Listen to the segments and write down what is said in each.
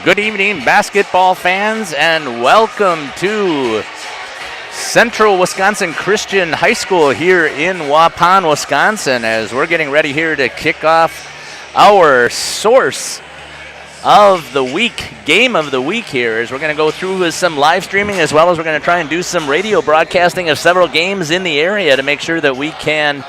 Good evening, basketball fans, and welcome to Central Wisconsin Christian High School here in Waupun, Wisconsin, as we're getting ready here to kick off our source of the week, game of the week here, as we're going to go through with some live streaming, as well as we're going to try and do some radio broadcasting of several games in the area to make sure that we can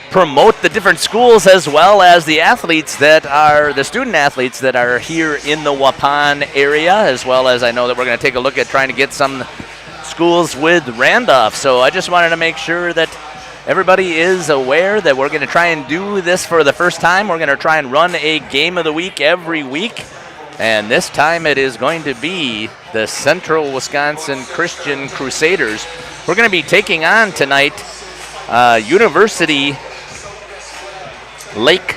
promote the different schools as well as the athletes that are the student athletes that are here in the Waupun area, as well as I know that we're going to take a look at trying to get some schools with Randolph. So I just wanted to make sure that everybody is aware that we're going to try and do this for the first time. We're going to try and run a game of the week every week, and this time it is going to be the Central Wisconsin Christian Crusaders. We're going to be taking on tonight University Lake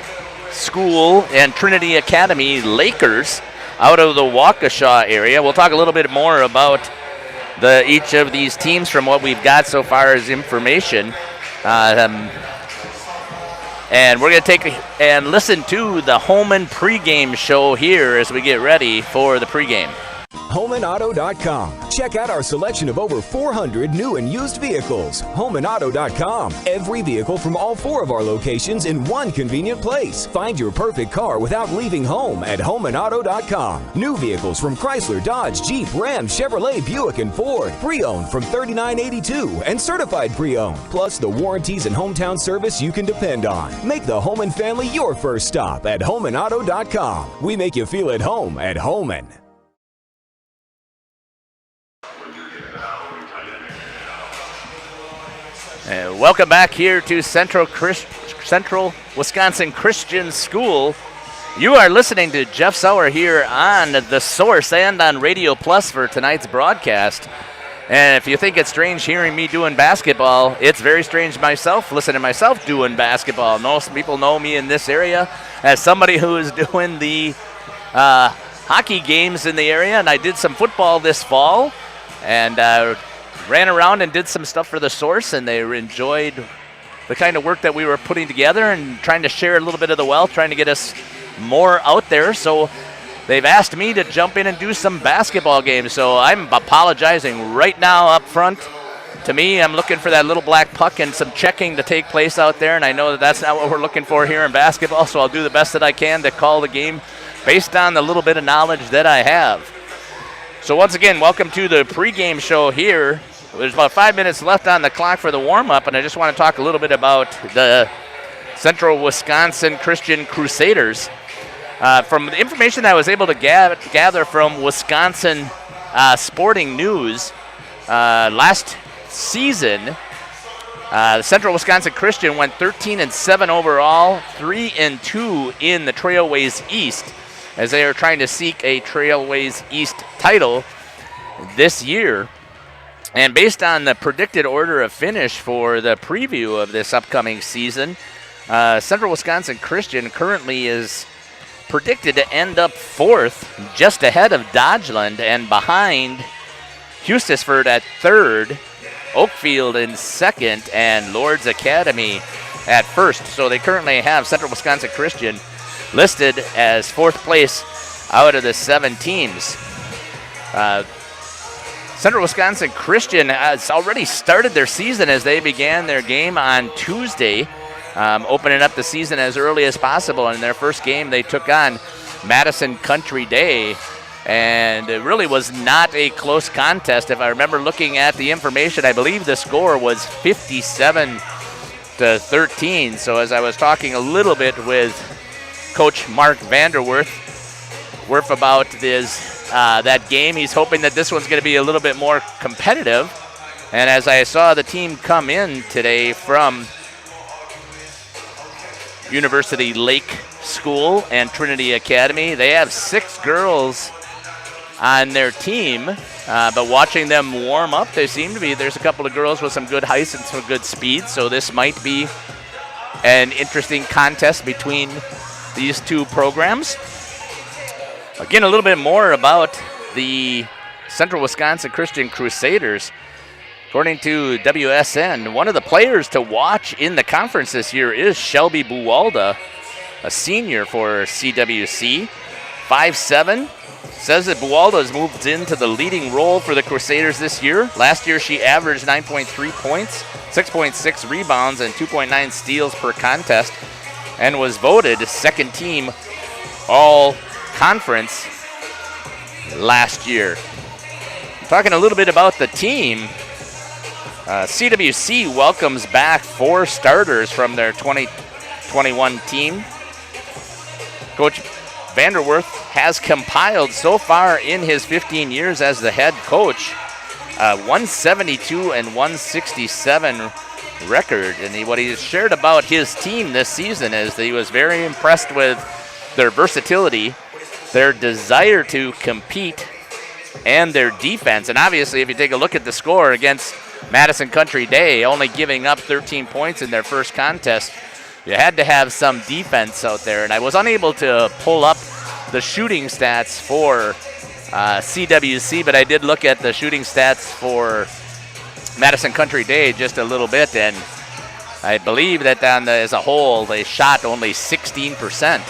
School and Trinity Academy Lakers out of the Waukesha area. We'll talk a little bit more about each of these teams from what we've got so far as information. And we're going to take and listen to the Hoffman pregame show here as we get ready for the pregame. HoffmanAuto.com. Check out our selection of over 400 new and used vehicles. HoffmanAuto.com. Every vehicle from all 4 of our locations in one convenient place. Find your perfect car without leaving home at HoffmanAuto.com. New vehicles from Chrysler, Dodge, Jeep, Ram, Chevrolet, Buick, and Ford. Pre-owned from $39.82 and certified pre-owned. Plus the warranties and hometown service you can depend on. Make the Hoffman family your first stop at HoffmanAuto.com. We make you feel at home at Hoffman. Welcome back here to Central Wisconsin Christian School. You are listening to Jeff Sauer here on The Source and on Radio Plus for tonight's broadcast. And if you think it's strange hearing me doing basketball, it's very strange myself, listening to myself doing basketball. Most people know me in this area as somebody who is doing the hockey games in the area, and I did some football this fall, and ran around and did some stuff for The Source, and they enjoyed the kind of work that we were putting together and trying to share a little bit of the wealth, trying to get us more out there. So they've asked me to jump in and do some basketball games. So I'm apologizing right now up front. To me, I'm looking for that little black puck and some checking to take place out there, and I know that that's not what we're looking for here in basketball, so I'll do the best that I can to call the game based on the little bit of knowledge that I have. So once again, welcome to the pregame show here. There's about 5 minutes left on the clock for the warm-up, and I just want to talk a little bit about the Central Wisconsin Christian Crusaders. From the information that I was able to gather from Wisconsin Sporting News, last season, the Central Wisconsin Christian went 13-7 overall, 3-2 in the Trailways East, as they are trying to seek a Trailways East title this year. And based on the predicted order of finish for the preview of this upcoming season, Central Wisconsin Christian currently is predicted to end up 4th, just ahead of Dodgeland and behind Hustisford at 3rd. Oakfield in second, and Lourdes Academy at first. So they currently have Central Wisconsin Christian listed as fourth place out of the 7 teams. Central Wisconsin Christian has already started their season as they began their game on Tuesday, opening up the season as early as possible. In their first game, they took on Madison Country Day, and it really was not a close contest. If I remember looking at the information, I believe the score was 57-13. So as I was talking a little bit with Coach Mark Vanderwerf about that game, he's hoping that this one's going to be a little bit more competitive. And as I saw the team come in today from University Lake School and Trinity Academy, they have 6 girls on their team, but watching them warm up, there's a couple of girls with some good height and some good speed, so this might be an interesting contest between these two programs. Again, a little bit more about the Central Wisconsin Christian Crusaders. According to WSN, one of the players to watch in the conference this year is Shelby Buwalda, a senior for CWC, 5'7". Says that Buwalda has moved into the leading role for the Crusaders this year. Last year, she averaged 9.3 points, 6.6 rebounds, and 2.9 steals per contest, and was voted second team all-conference last year. Talking a little bit about the team, CWC welcomes back 4 starters from their 2021 team. Coach Vanderwerf has compiled so far in his 15 years as the head coach 172 and 167 record. And what he shared about his team this season is that he was very impressed with their versatility, their desire to compete, and their defense. And obviously, if you take a look at the score against Madison Country Day, only giving up 13 points in their first contest, you had to have some defense out there. And I was unable to pull up the shooting stats for CWC, but I did look at the shooting stats for Madison Country Day just a little bit, and I believe that as a whole, they shot only 16%,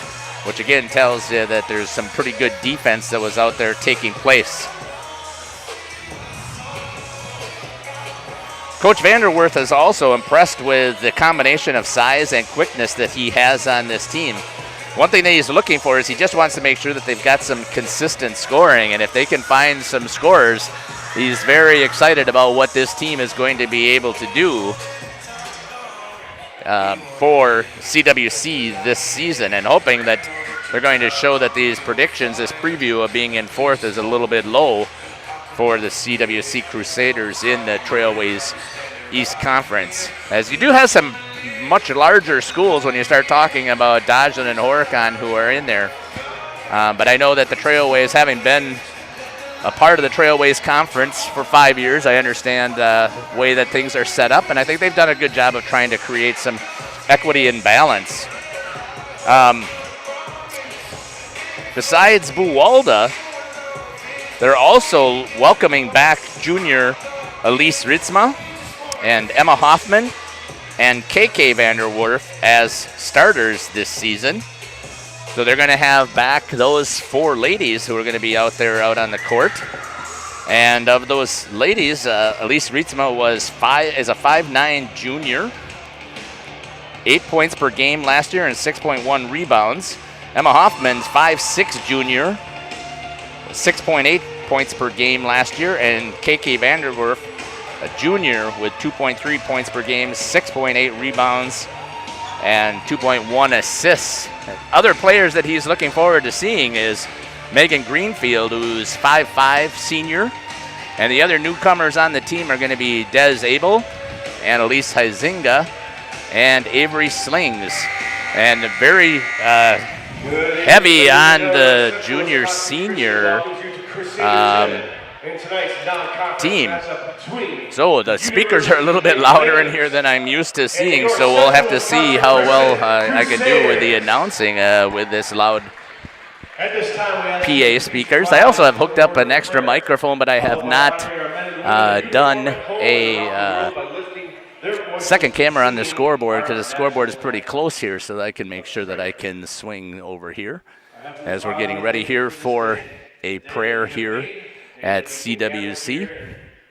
which again tells you that there's some pretty good defense that was out there taking place. Coach Vanderwerf is also impressed with the combination of size and quickness that he has on this team. One thing that he's looking for is he just wants to make sure that they've got some consistent scoring, and if they can find some scorers, he's very excited about what this team is going to be able to do for CWC this season, and hoping that they're going to show that these predictions, this preview of being in fourth, is a little bit low for the CWC Crusaders in the Trailways East Conference. As you do have some much larger schools when you start talking about Dodgeland and Horicon who are in there. But I know that the Trailways, having been a part of the Trailways Conference for 5 years, I understand the way that things are set up, and I think they've done a good job of trying to create some equity and balance. Besides Buwalda, they're also welcoming back junior Elise Ritzma and Emma Hoffman and KK Vanderwerf as starters this season. So they're going to have back those 4 ladies who are going to be out on the court. And of those ladies, Elise Ritzma is a 5'9" junior, 8 points per game last year and 6.1 rebounds. Emma Hoffman's 5'6" junior, 6.8 points per game last year, and KK Vanderwerf, a junior with 2.3 points per game, 6.8 rebounds, and 2.1 assists. Other players that he's looking forward to seeing is Megan Greenfield, who's 5'5", senior, and the other newcomers on the team are going to be Des Abel, Annalise Huizinga, and Avery Slings. And very heavy on the junior-senior team. So the speakers are a little bit louder in here than I'm used to seeing, so we'll have to see how well I can do with the announcing with this loud PA speakers. I also have hooked up an extra microphone, but I have not done a second camera on the scoreboard because the scoreboard is pretty close here, so that I can make sure that I can swing over here as we're getting ready here for a prayer here at CWC.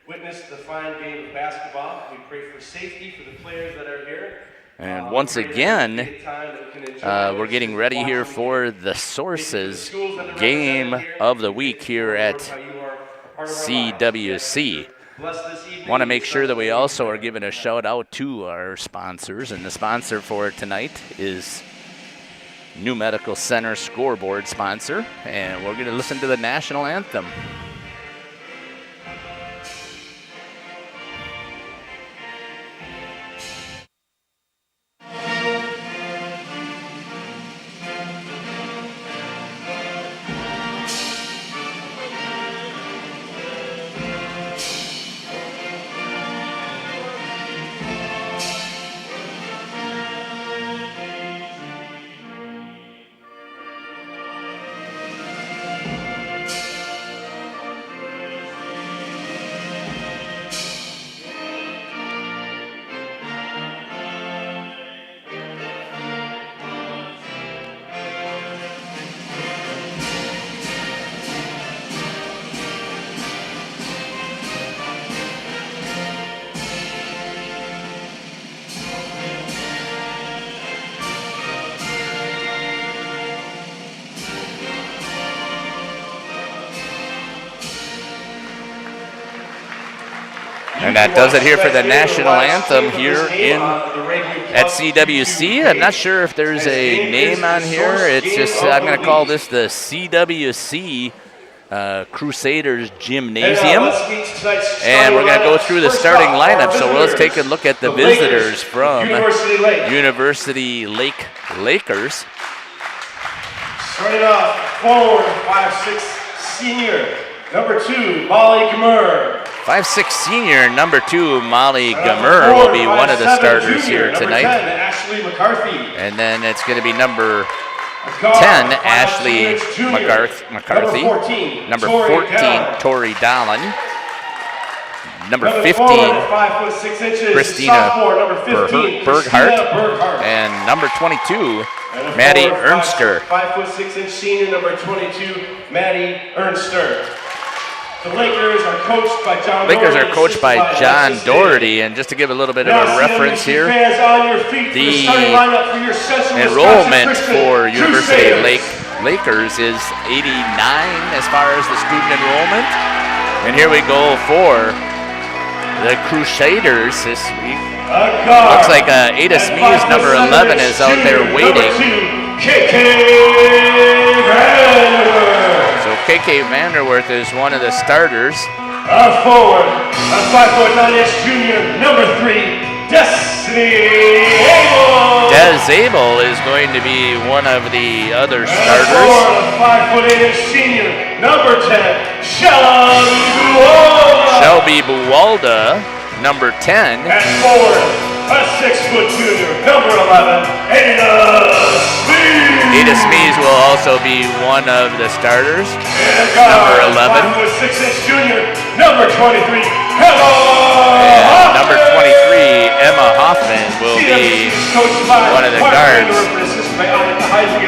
Witness the fine game of basketball. We pray for safety for the players that are here. And once again, we're getting ready here for the Sources game of the week here at CWC. Want to make sure that we also are giving a shout out to our sponsors, and the sponsor for tonight is New Medical Center scoreboard sponsor, and we're going to listen to the national anthem. And that does it here for the national anthem here at CWC. I'm not sure if there's a name on here. It's just, I'm going to call this the CWC Crusaders Gymnasium. And we're going to go through the starting lineup. So let's take a look at the visitors from University Lake Lakers. Starting off, forward, 5'6", senior, number 2, Molly Gmer. 5'6" senior, number 2, Molly Gmer will be one of the starters here tonight. 10, Ashley McCarthy. And then it's going to be number 10, Ashley McCarthy. Number 14, Tori Dallin. Number 15, Christina Berghart. And number 22, Maddie Ernster. 5'6" senior, number 22, Maddie Ernster. The Lakers are coached by John Doherty. And just to give a little bit of a reference here, the enrollment for University Lakers is 89 as far as the student enrollment. And here we go for the Crusaders this week. Looks like Ada Smees, number 11, is out there waiting. So KK Vanderwerth is one of the starters. Forward, 5'9" junior, number 3, Destiny Abel. Des Abel is going to be one of the other starters. Forward, 5'8" senior, number 10, Shelby Buwalda, number 10. And forward, a 6' junior, number 11, Ada Smees will also be one of the starters. Number 11. 5'6" junior, number 23, and number 23, Emma Hoffman, will be one of the guards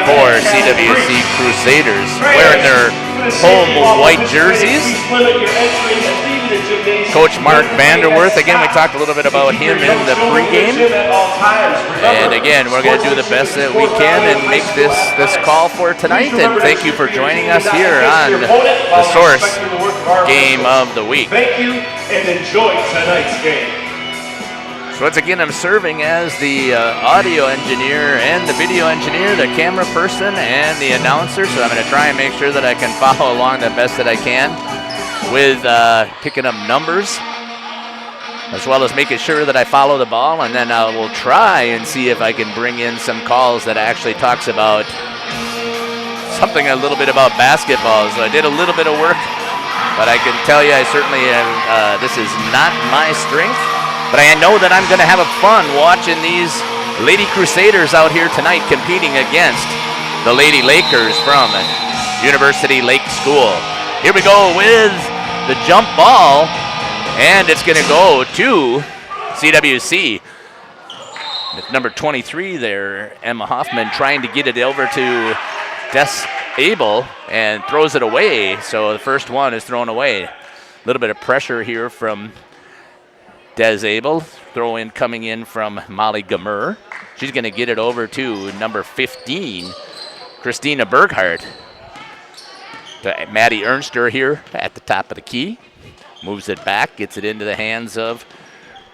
for CWC Crusaders, wearing their home white jerseys. Coach Mark Vanderwerth, again, we talked a little bit about him in the pregame. And again, we're going to do the best that we can and make this call for tonight. And thank you for joining us here on the Source Game of the Week. Thank you and enjoy tonight's game. So once again, I'm serving as the audio engineer and the video engineer, the camera person, and the announcer. So I'm going to try and make sure that I can follow along the best that I can with picking up numbers, as well as making sure that I follow the ball. And then I will try and see if I can bring in some calls that actually talks about something a little bit about basketball. So I did a little bit of work, but I can tell you I certainly this is not my strength. But I know that I'm going to have a fun watching these Lady Crusaders out here tonight competing against the Lady Lakers from University Lake School. Here we go with the jump ball. And it's going to go to CWC. With number 23 there, Emma Hoffman, trying to get it over to Des Abel and throws it away. So the first one is thrown away. A little bit of pressure here from Des Abel. Throw in coming in from Molly Gamer. She's going to get it over to number 15, Christina Berghardt. To Maddie Ernster here at the top of the key. Moves it back, gets it into the hands of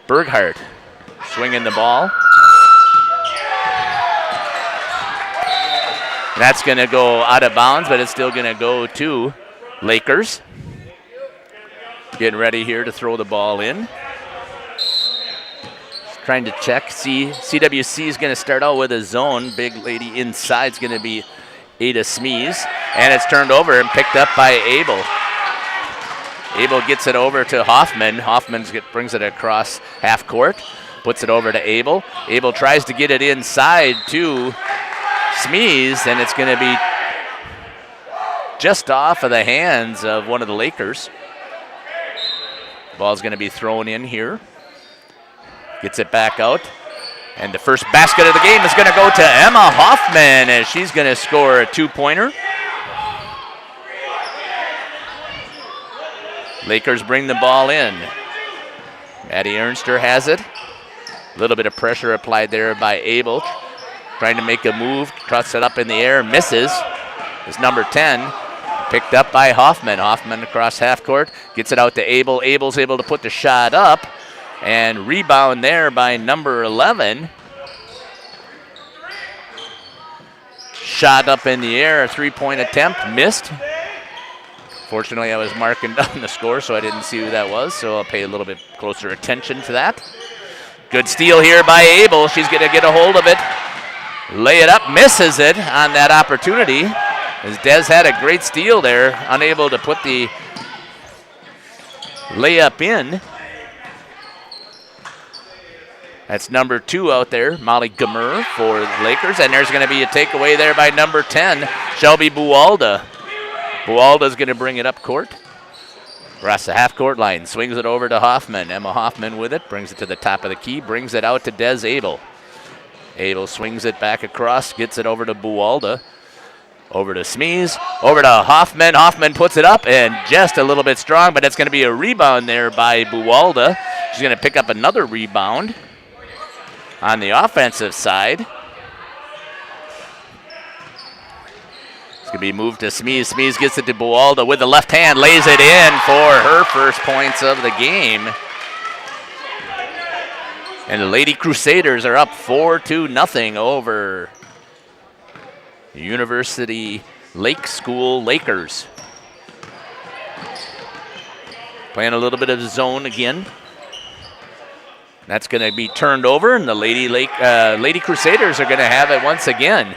Berghardt. Swinging the ball. That's going to go out of bounds, but it's still going to go to Lakers. Getting ready here to throw the ball in. Trying to check. CWC is going to start out with a zone. Big lady inside is going to be Ada Smees. And it's turned over and picked up by Abel. Abel gets it over to Hoffman. Hoffman brings it across half court. Puts it over to Abel. Abel tries to get it inside to Smees, and it's going to be just off of the hands of one of the Lakers. Ball's going to be thrown in here. Gets it back out. And the first basket of the game is going to go to Emma Hoffman as she's going to score a two-pointer. Lakers bring the ball in. Maddie Ernster has it. A little bit of pressure applied there by Abel. Trying to make a move, trusts it up in the air, misses. It's number 10, picked up by Hoffman. Hoffman across half court, gets it out to Abel. Abel's able to put the shot up, and rebound there by number 11. Shot up in the air, a three-point attempt, missed. Fortunately, I was marking down the score, so I didn't see who that was, so I'll pay a little bit closer attention to that. Good steal here by Abel. She's going to get a hold of it. Lay it up, misses it on that opportunity. As Des had a great steal there, unable to put the layup in. That's number 2 out there, Molly Gamer for the Lakers. And there's going to be a takeaway there by number 10, Shelby Buwalda. Buwalda's going to bring it up court. Across the half-court line, swings it over to Hoffman. Emma Hoffman with it, brings it to the top of the key, brings it out to Des Abel. Abel swings it back across, gets it over to Buwalda. Over to Smees, over to Hoffman. Hoffman puts it up and just a little bit strong, but it's going to be a rebound there by Buwalda. She's going to pick up another rebound on the offensive side. It's going to be moved to Smees. Smees gets it to Buwalda with the left hand, lays it in for her first points of the game. And the Lady Crusaders are up 4-0 over University Lake School Lakers. Playing a little bit of zone again. That's going to be turned over, and the Lady Crusaders are going to have it once again.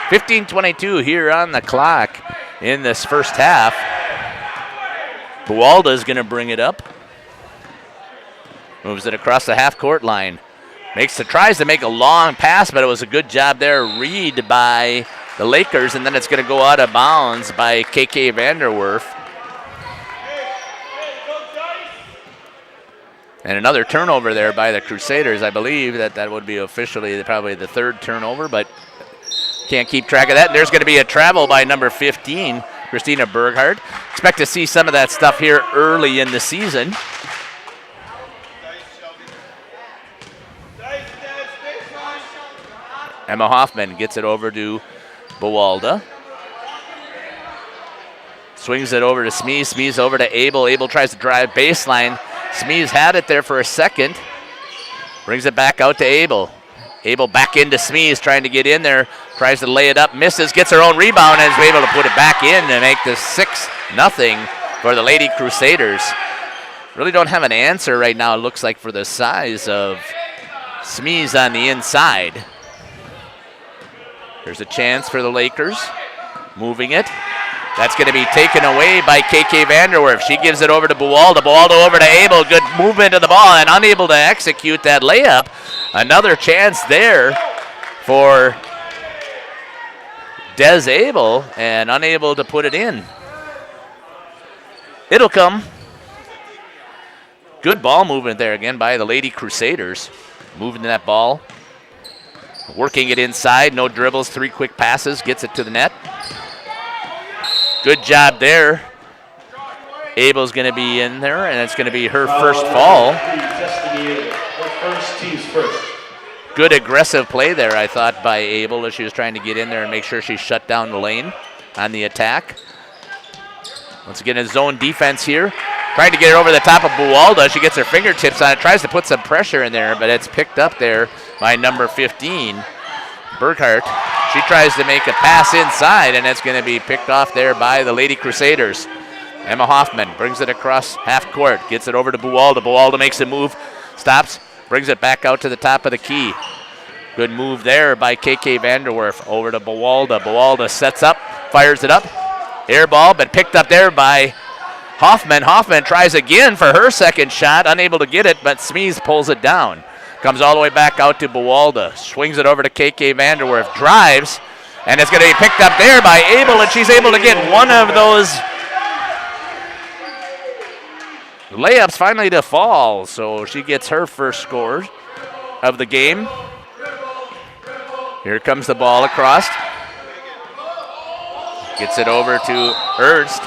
15:22 here on the clock in this first half. Buwalda is going to bring it up. Moves it across the half-court line. Tries to make a long pass, but it was a good job there. Read by the Lakers, and then it's going to go out of bounds by KK Vanderwerf. And another turnover there by the Crusaders. I believe that would be officially probably the third turnover, but can't keep track of that. There's going to be a travel by number 15, Christina Berghardt. Expect to see some of that stuff here early in the season. Emma Hoffman gets it over to Buwalda. Swings it over to Smees. Smees over to Abel. Abel tries to drive baseline. Smees had it there for a second. Brings it back out to Abel. Abel back into Smees, trying to get in there. Tries to lay it up, misses, gets her own rebound, and is able to put it back in to make this 6-0 for the Lady Crusaders. Really don't have an answer right now, it looks like, for the size of Smees on the inside. There's a chance for the Lakers. Moving it. That's going to be taken away by KK Vanderwerf. She gives it over to Buwalda. Buwalda over to Abel. Good movement of the ball and unable to execute that layup. Another chance there for Des Abel and unable to put it in. It'll come. Good ball movement there again by the Lady Crusaders. Moving that ball. Working it inside. No dribbles. 3 quick passes. Gets it to the net. Good job there. Abel's going to be in there, and it's going to be her first fall. Good aggressive play there, I thought, by Abel as she was trying to get in there and make sure she shut down the lane on the attack. Once again, a zone defense here. Trying to get it over the top of Buwalda. She gets her fingertips on it, tries to put some pressure in there, but it's picked up there by number 15, Burkhart. She tries to make a pass inside, and it's going to be picked off there by the Lady Crusaders. Emma Hoffman brings it across half court, gets it over to Buwalda. Buwalda makes a move, stops, brings it back out to the top of the key. Good move there by KK Vanderwerf over to Buwalda. Buwalda sets up, fires it up. Air ball, but picked up there by Hoffman. Hoffman tries again for her second shot, unable to get it, but Smees pulls it down. Comes all the way back out to Buwalda. Swings it over to KK Vanderwerf. Drives, and it's going to be picked up there by Abel, and she's able to get one of those layups finally to fall. So she gets her first score of the game. Here comes the ball across. Gets it over to Ernst.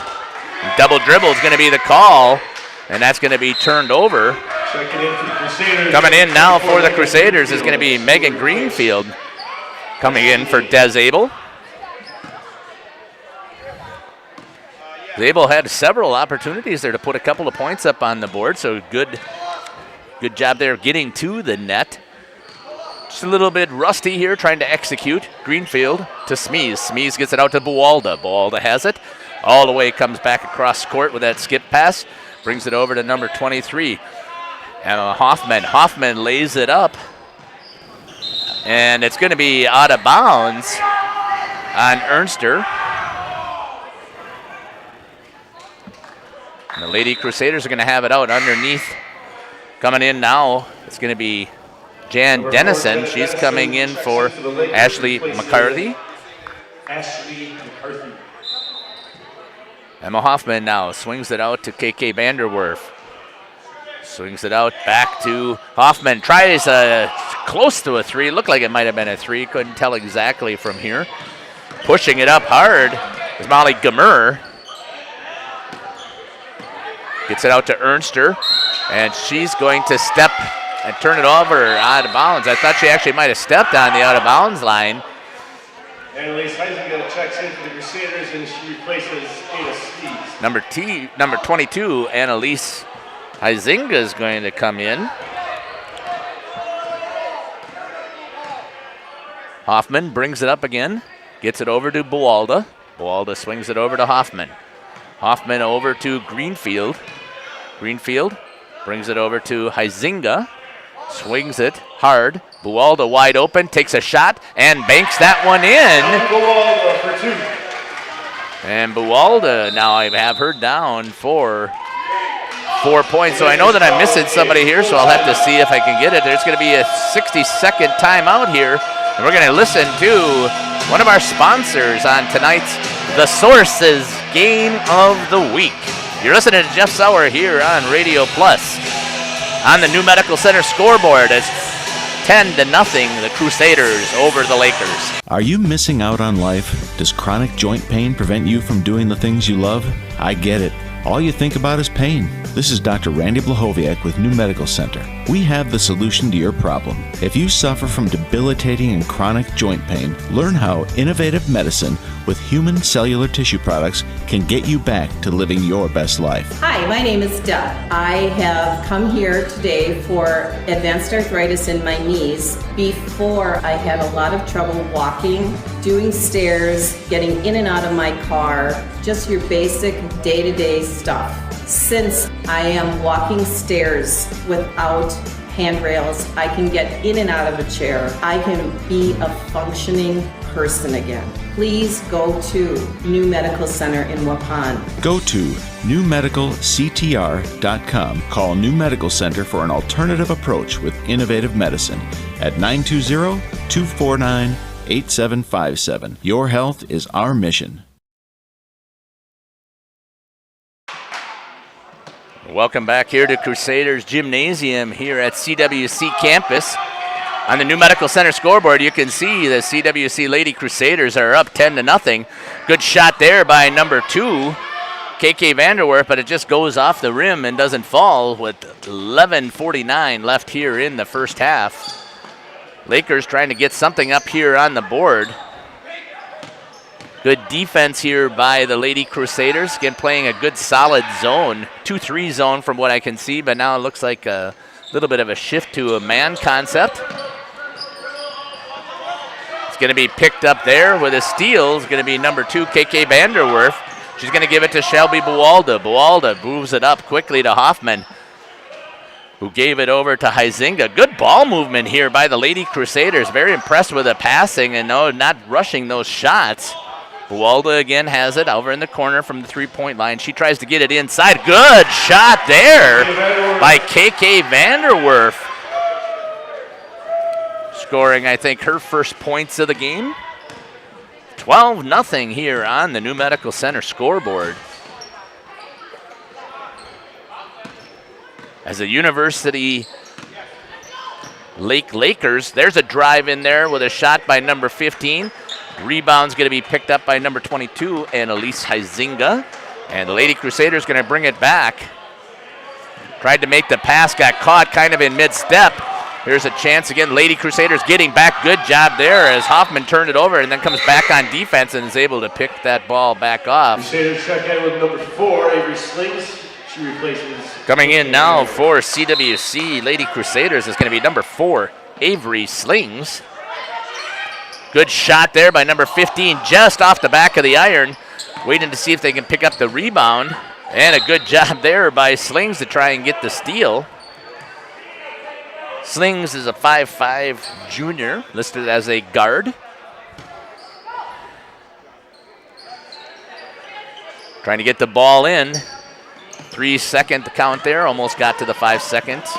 Double dribble is going to be the call, and that's going to be turned over. Coming in now for the Crusaders is going to be Megan Greenfield. Coming in for Des Abel. Abel had several opportunities there to put a couple of points up on the board, so good job there getting to the net. Just a little bit rusty here trying to execute. Greenfield to Smees. Smees gets it out to Buwalda. Buwalda has it. All the way comes back across court with that skip pass. Brings it over to number 23. And Hoffman. Hoffman lays it up. And it's going to be out of bounds on Ernster. And the Lady Crusaders are going to have it out underneath. Coming in now, it's going to be Jan Dennison. She's coming in for Ashley McCarthy. Emma Hoffman now swings it out to KK Vanderwerf. Swings it out back to Hoffman. Tries close to a 3. Looked like it might have been a 3. Couldn't tell exactly from here. Pushing it up hard is Molly Gamer. Gets it out to Ernster. And she's going to step and turn it over out of bounds. I thought she actually might have stepped on the out of bounds line. Annalise Heisinger checks in for the Crusaders, and she replaces Ada Steves. Number 22, Annalise Heisinger is going to come in. Hoffman brings it up again, gets it over to Buwalda. Buwalda swings it over to Hoffman. Hoffman over to Greenfield. Greenfield brings it over to Heisinger. Swings it hard. Buwalda wide open, takes a shot, and banks that one in. Buwalda for 2. And Buwalda, now I have her down for 4 points. So I know that I'm missing somebody here, so I'll have to see if I can get it. There's going to be a 60-second timeout here. And we're going to listen to one of our sponsors on tonight's The Source's Game of the Week. You're listening to Jeff Sauer here on Radio Plus. On the New Medical Center scoreboard, it's 10-0, the Crusaders over the Lakers. Are you missing out on life? Does chronic joint pain prevent you from doing the things you love? I get it. All you think about is pain. This is Dr. Randy Blahoviak with New Medical Center. We have the solution to your problem. If you suffer from debilitating and chronic joint pain, learn how innovative medicine with human cellular tissue products can get you back to living your best life. Hi, my name is Deb. I have come here today for advanced arthritis in my knees. Before, I had a lot of trouble walking, doing stairs, getting in and out of my car, just your basic day-to-day stuff. Since I am walking stairs without handrails, I can get in and out of a chair. I can be a functioning person again. Please go to New Medical Center in Waupun. Go to newmedicalctr.com. Call New Medical Center for an alternative approach with innovative medicine at 920-249-8757. Your health is our mission. Welcome back here to Crusaders Gymnasium here at CWC campus. On the New Medical Center scoreboard, you can see the CWC Lady Crusaders are up 10-0. Good shot there by number 2, KK Vanderwerf, but it just goes off the rim and doesn't fall with 11:49 left here in the first half. Lakers trying to get something up here on the board. Good defense here by the Lady Crusaders. Again, playing a good solid zone, 2-3 zone from what I can see, but now it looks like a little bit of a shift to a man concept. It's going to be picked up there with a steal. It's going to be number 2, KK Vanderwerf. She's going to give it to Shelby Buwalda. Buwalda moves it up quickly to Hoffman, who gave it over to Huizinga. Good ball movement here by the Lady Crusaders. Very impressed with the passing and not rushing those shots. Buwalda again has it over in the corner from the three-point line. She tries to get it inside. Good shot there by KK Vanderwerf. Scoring, I think, her first points of the game. 12-0 here on the New Medical Center scoreboard. As the University Lake Lakers, there's a drive in there with a shot by number 15. Rebound's going to be picked up by number 22, Annalise Huizinga. And the Lady Crusaders going to bring it back. Tried to make the pass, got caught kind of in mid-step. Here's a chance again. Lady Crusaders getting back. Good job there as Hoffman turned it over and then comes back on defense and is able to pick that ball back off. Crusaders check in with number 4, Avery Slings. She replaces. Coming in now for CWC Lady Crusaders is going to be number 4, Avery Slings. Good shot there by number 15, just off the back of the iron. Waiting to see if they can pick up the rebound. And a good job there by Slings to try and get the steal. Slings is a 5'5" junior, listed as a guard. Trying to get the ball in. 3-second count there, almost got to the 5 seconds.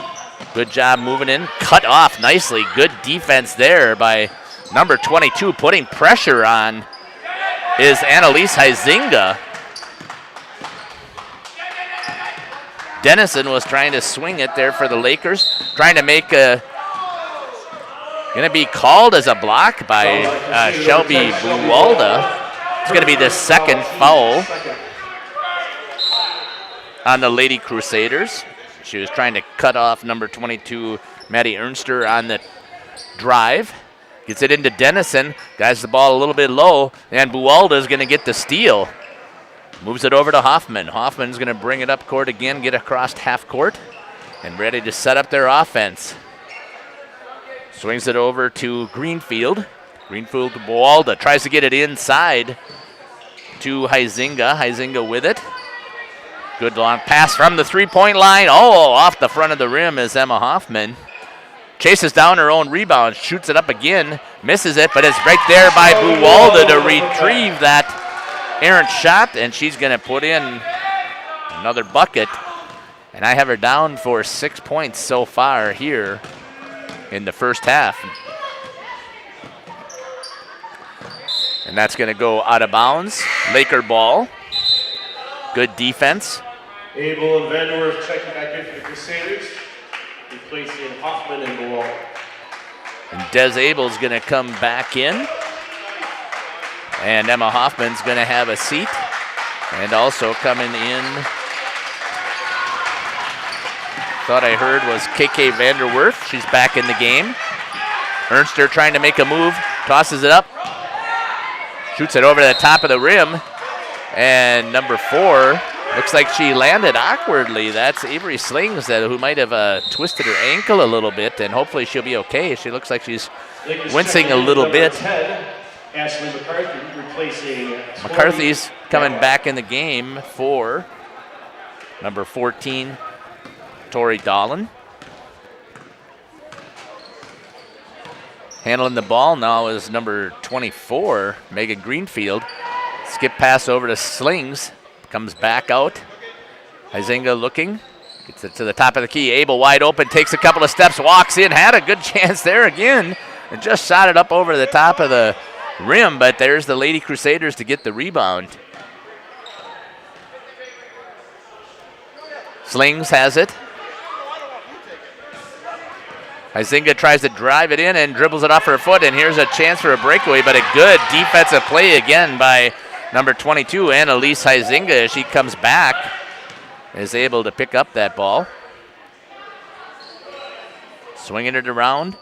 Good job moving in, cut off nicely. Good defense there by number 22, putting pressure on is Annalise Huizinga. Dennison was trying to swing it there for the Lakers, trying to make a, going to be called as a block by Shelby Buwalda. It's going to be the second foul on the Lady Crusaders. She was trying to cut off number 22, Maddie Ernster, on the drive. Gets it into Dennison, guys the ball a little bit low, and Buwalda is going to get the steal. Moves it over to Hoffman. Hoffman's going to bring it up court again, get across half court, and ready to set up their offense. Swings it over to Greenfield. Greenfield to Buwalda, tries to get it inside to Huizinga. Huizinga with it. Good long pass from the three-point line. Oh, off the front of the rim is Emma Hoffman. Chases down her own rebound, shoots it up again, misses it, but it's right there by Buwalda to retrieve that errant shot, and she's going to put in another bucket. And I have her down for 6 points so far here in the first half. And that's going to go out of bounds. Laker ball. Good defense. Abel and Vanderwerf checking back in for the Crusaders, replacing Hoffman and Buwalda. And Des Abel's going to come back in. And Emma Hoffman's going to have a seat. And also coming in, thought I heard was KK Vanderwerf. She's back in the game. Ernster trying to make a move, tosses it up, shoots it over the top of the rim. And number 4, looks like she landed awkwardly. That's Avery Slings, who might have twisted her ankle a little bit, and hopefully she'll be okay. She looks like she's wincing a little bit. 10, Ashley McCarthy replacing McCarthy's coming back in the game for number 14, Tori Dolan. Handling the ball now is number 24, Megan Greenfield. Skip pass over to Slings. Comes back out. Huizinga looking. Gets it to the top of the key. Abel wide open. Takes a couple of steps. Walks in. Had a good chance there again. And just shot it up over the top of the rim. But there's the Lady Crusaders to get the rebound. Slings has it. Huizinga tries to drive it in and dribbles it off her foot, and here's a chance for a breakaway, but a good defensive play again by number 22, Annalise Huizinga, as she comes back, is able to pick up that ball. Swinging it around.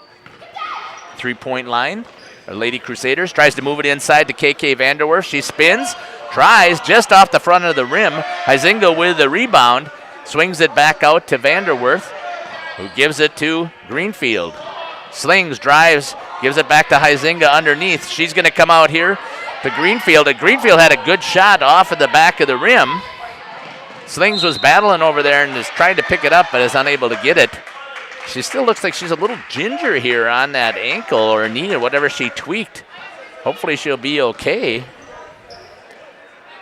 3-point line. The Lady Crusaders tries to move it inside to KK Vanderwerf. She spins, tries just off the front of the rim. Huizinga with the rebound, swings it back out to Vanderwerf, who gives it to Greenfield. Slings, drives, gives it back to Huizinga underneath. She's going to come out here to Greenfield. And Greenfield had a good shot off of the back of the rim. Slings was battling over there and is trying to pick it up, but is unable to get it. She still looks like she's a little ginger here on that ankle or knee or whatever she tweaked. Hopefully she'll be okay.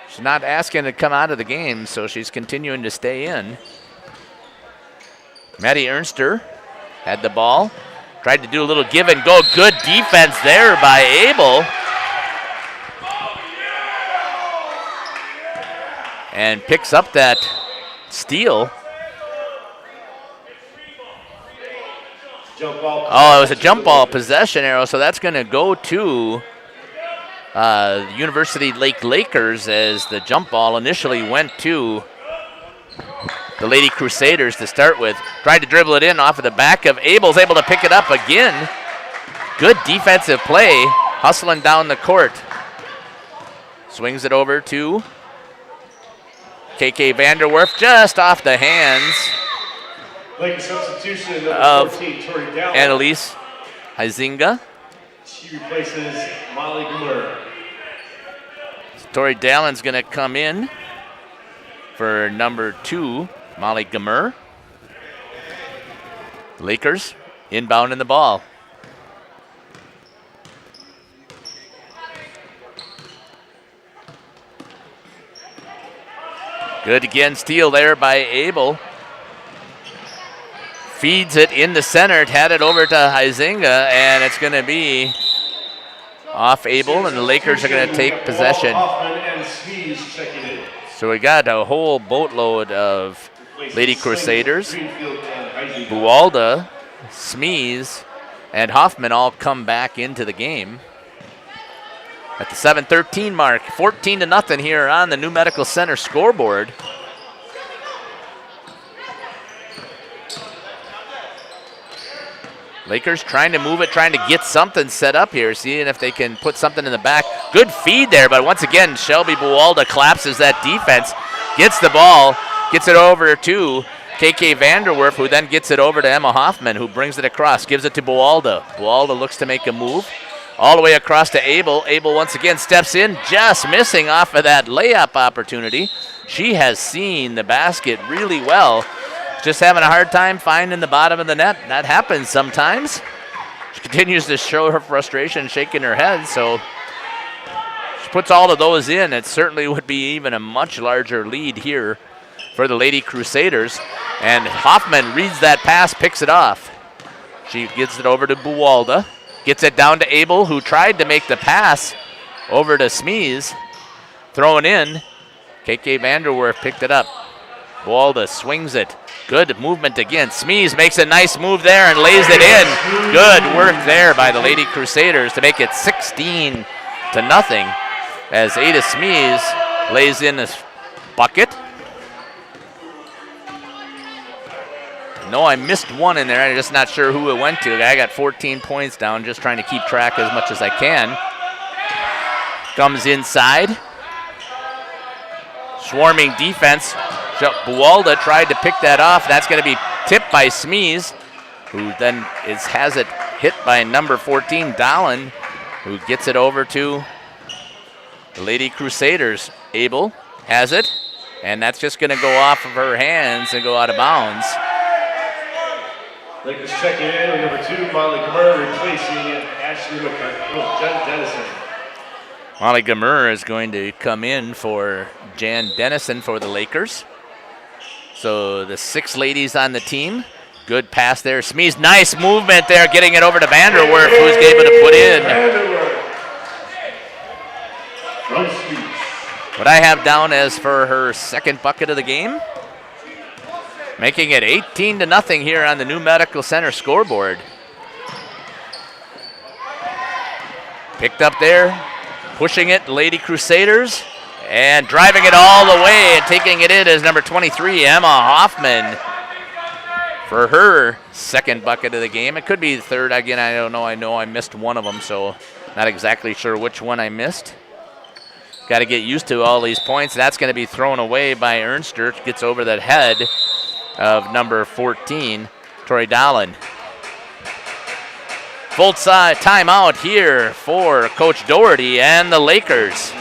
She's not asking to come out of the game, so she's continuing to stay in. Maddie Ernster had the ball. Tried to do a little give and go. Good defense there by Abel. And picks up that steal. Oh, it was a jump ball possession arrow, so that's going to go to University Lake Lakers, as the jump ball initially went to the Lady Crusaders to start with. Tried to dribble it in off of the back of Abel's able to pick it up again. Good defensive play, hustling down the court. Swings it over to KK Vanderwerf, just off the hands Lake substitution number 14, Tori Dallin. Annalise Huizinga. She replaces Molly Gummer. Tori Dallin's going to come in for number 2, Molly Gummer. Lakers inbounding the ball. Good again, steal there by Abel. Feeds it in the center, had it over to Huizinga, and it's going to be off Abel, and the Lakers are going to take possession. Hoffman and Sneeze checking in. So we got a whole boatload of Lady Crusaders. Buwalda, Smeeze, and Hoffman all come back into the game. At the 7:13 mark, 14-0 here on the New Medical Center scoreboard. Lakers trying to move it, trying to get something set up here, seeing if they can put something in the back. Good feed there, but once again, Shelby Buwalda collapses that defense, gets the ball, gets it over to KK Vanderwerf, who then gets it over to Emma Hoffman, who brings it across, gives it to Buwalda. Buwalda looks to make a move. All the way across to Abel. Abel once again steps in, just missing off of that layup opportunity. She has seen the basket really well. Just having a hard time finding the bottom of the net. That happens sometimes. She continues to show her frustration, shaking her head, so she puts all of those in. It certainly would be even a much larger lead here for the Lady Crusaders. And Hoffman reads that pass, picks it off. She gets it over to Buwalda. Gets it down to Abel, who tried to make the pass over to Smeeze. Thrown in. KK Vanderwerf picked it up. Buwalda swings it. Good movement again. Smeeze makes a nice move there and lays it in. Good work there by the Lady Crusaders to make it 16-0 as Ada Smeeze lays in this bucket. No, I missed one in there. I'm just not sure who it went to. I got 14 points down, just trying to keep track as much as I can. Comes inside. Swarming defense. Buwalda tried to pick that off. That's going to be tipped by Smeeze, who then has it hit by number 14, Dallin, who gets it over to the Lady Crusaders. Abel has it, and that's just going to go off of her hands and go out of bounds. Lakers checking in with number 2, Molly Gummer, replacing Ashley Dennison. Molly Gummer is going to come in for Jan Dennison for the Lakers. So the 6 ladies on the team. Good pass there. Smeeze, nice movement there, getting it over to Vanderwerf, who's able to put in. What I have down as for her second bucket of the game. making it 18-0 here on the New Medical Center scoreboard. Picked up there, pushing it, Lady Crusaders, and driving it all the way and taking it in as number 23, Emma Hoffman, for her second bucket of the game. It could be the third. Again, I don't know. I know I missed one of them, so not exactly sure which one I missed. Got to get used to all these points. That's going to be thrown away by Ernster. Gets over the head of number 14, Tori Dolan. Full timeout here for Coach Doherty and the Lakers.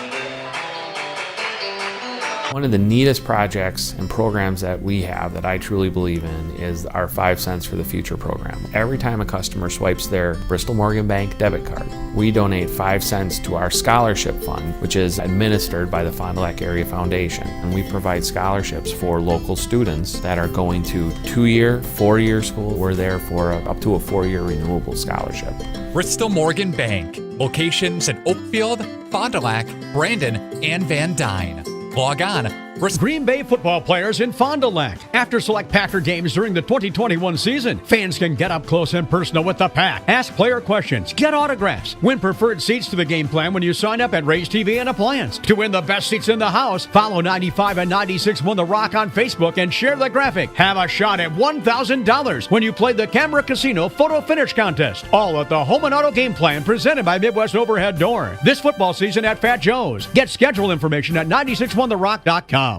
One of the neatest projects and programs that we have that I truly believe in is our 5 cents for the future program. Every time a customer swipes their Bristol Morgan Bank debit card, we donate 5 cents to our scholarship fund, which is administered by the Fond du Lac Area Foundation. And we provide scholarships for local students that are going to 2-year, 4-year school. We're there for up to a 4-year renewable scholarship. Bristol Morgan Bank. Locations in Oakfield, Fond du Lac, Brandon, and Van Dyne. Log on. Green Bay football players in Fond du Lac. After select Packer games during the 2021 season, fans can get up close and personal with the Pack. Ask player questions, get autographs, win preferred seats to the game plan when you sign up at Ray's TV and Appliance. To win the best seats in the house, follow 95 and 96.1 The Rock on Facebook and share the graphic. Have a shot at $1,000 when you play the Camera Casino Photo Finish Contest. All at the Home and Auto Game Plan presented by Midwest Overhead Door. This football season at Fat Joe's. Get schedule information at 961therock.com.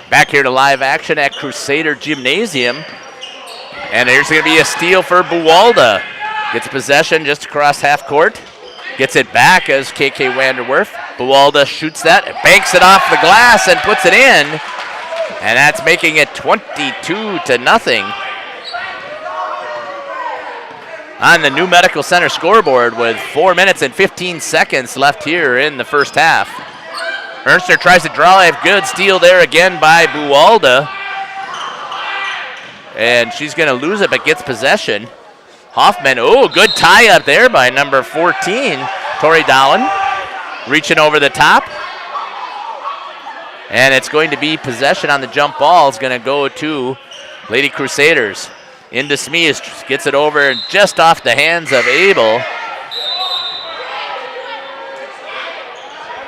Back here to live action at Crusader Gymnasium. And there's going to be a steal for Buwalda. Gets possession just across half court. Gets it back as KK Vanderwerf. Buwalda shoots that, banks it off the glass and puts it in. And that's making it 22-0 on the New Medical Center scoreboard with 4 minutes and 15 seconds left here in the first half. Ernster tries to draw a good steal there again by Buwalda. And she's going to lose it, but gets possession. Hoffman, good tie up there by number 14, Tori Dolan. Reaching over the top. And it's going to be possession on the jump ball. It's going to go to Lady Crusaders. Into Smees, gets it over just off the hands of Abel.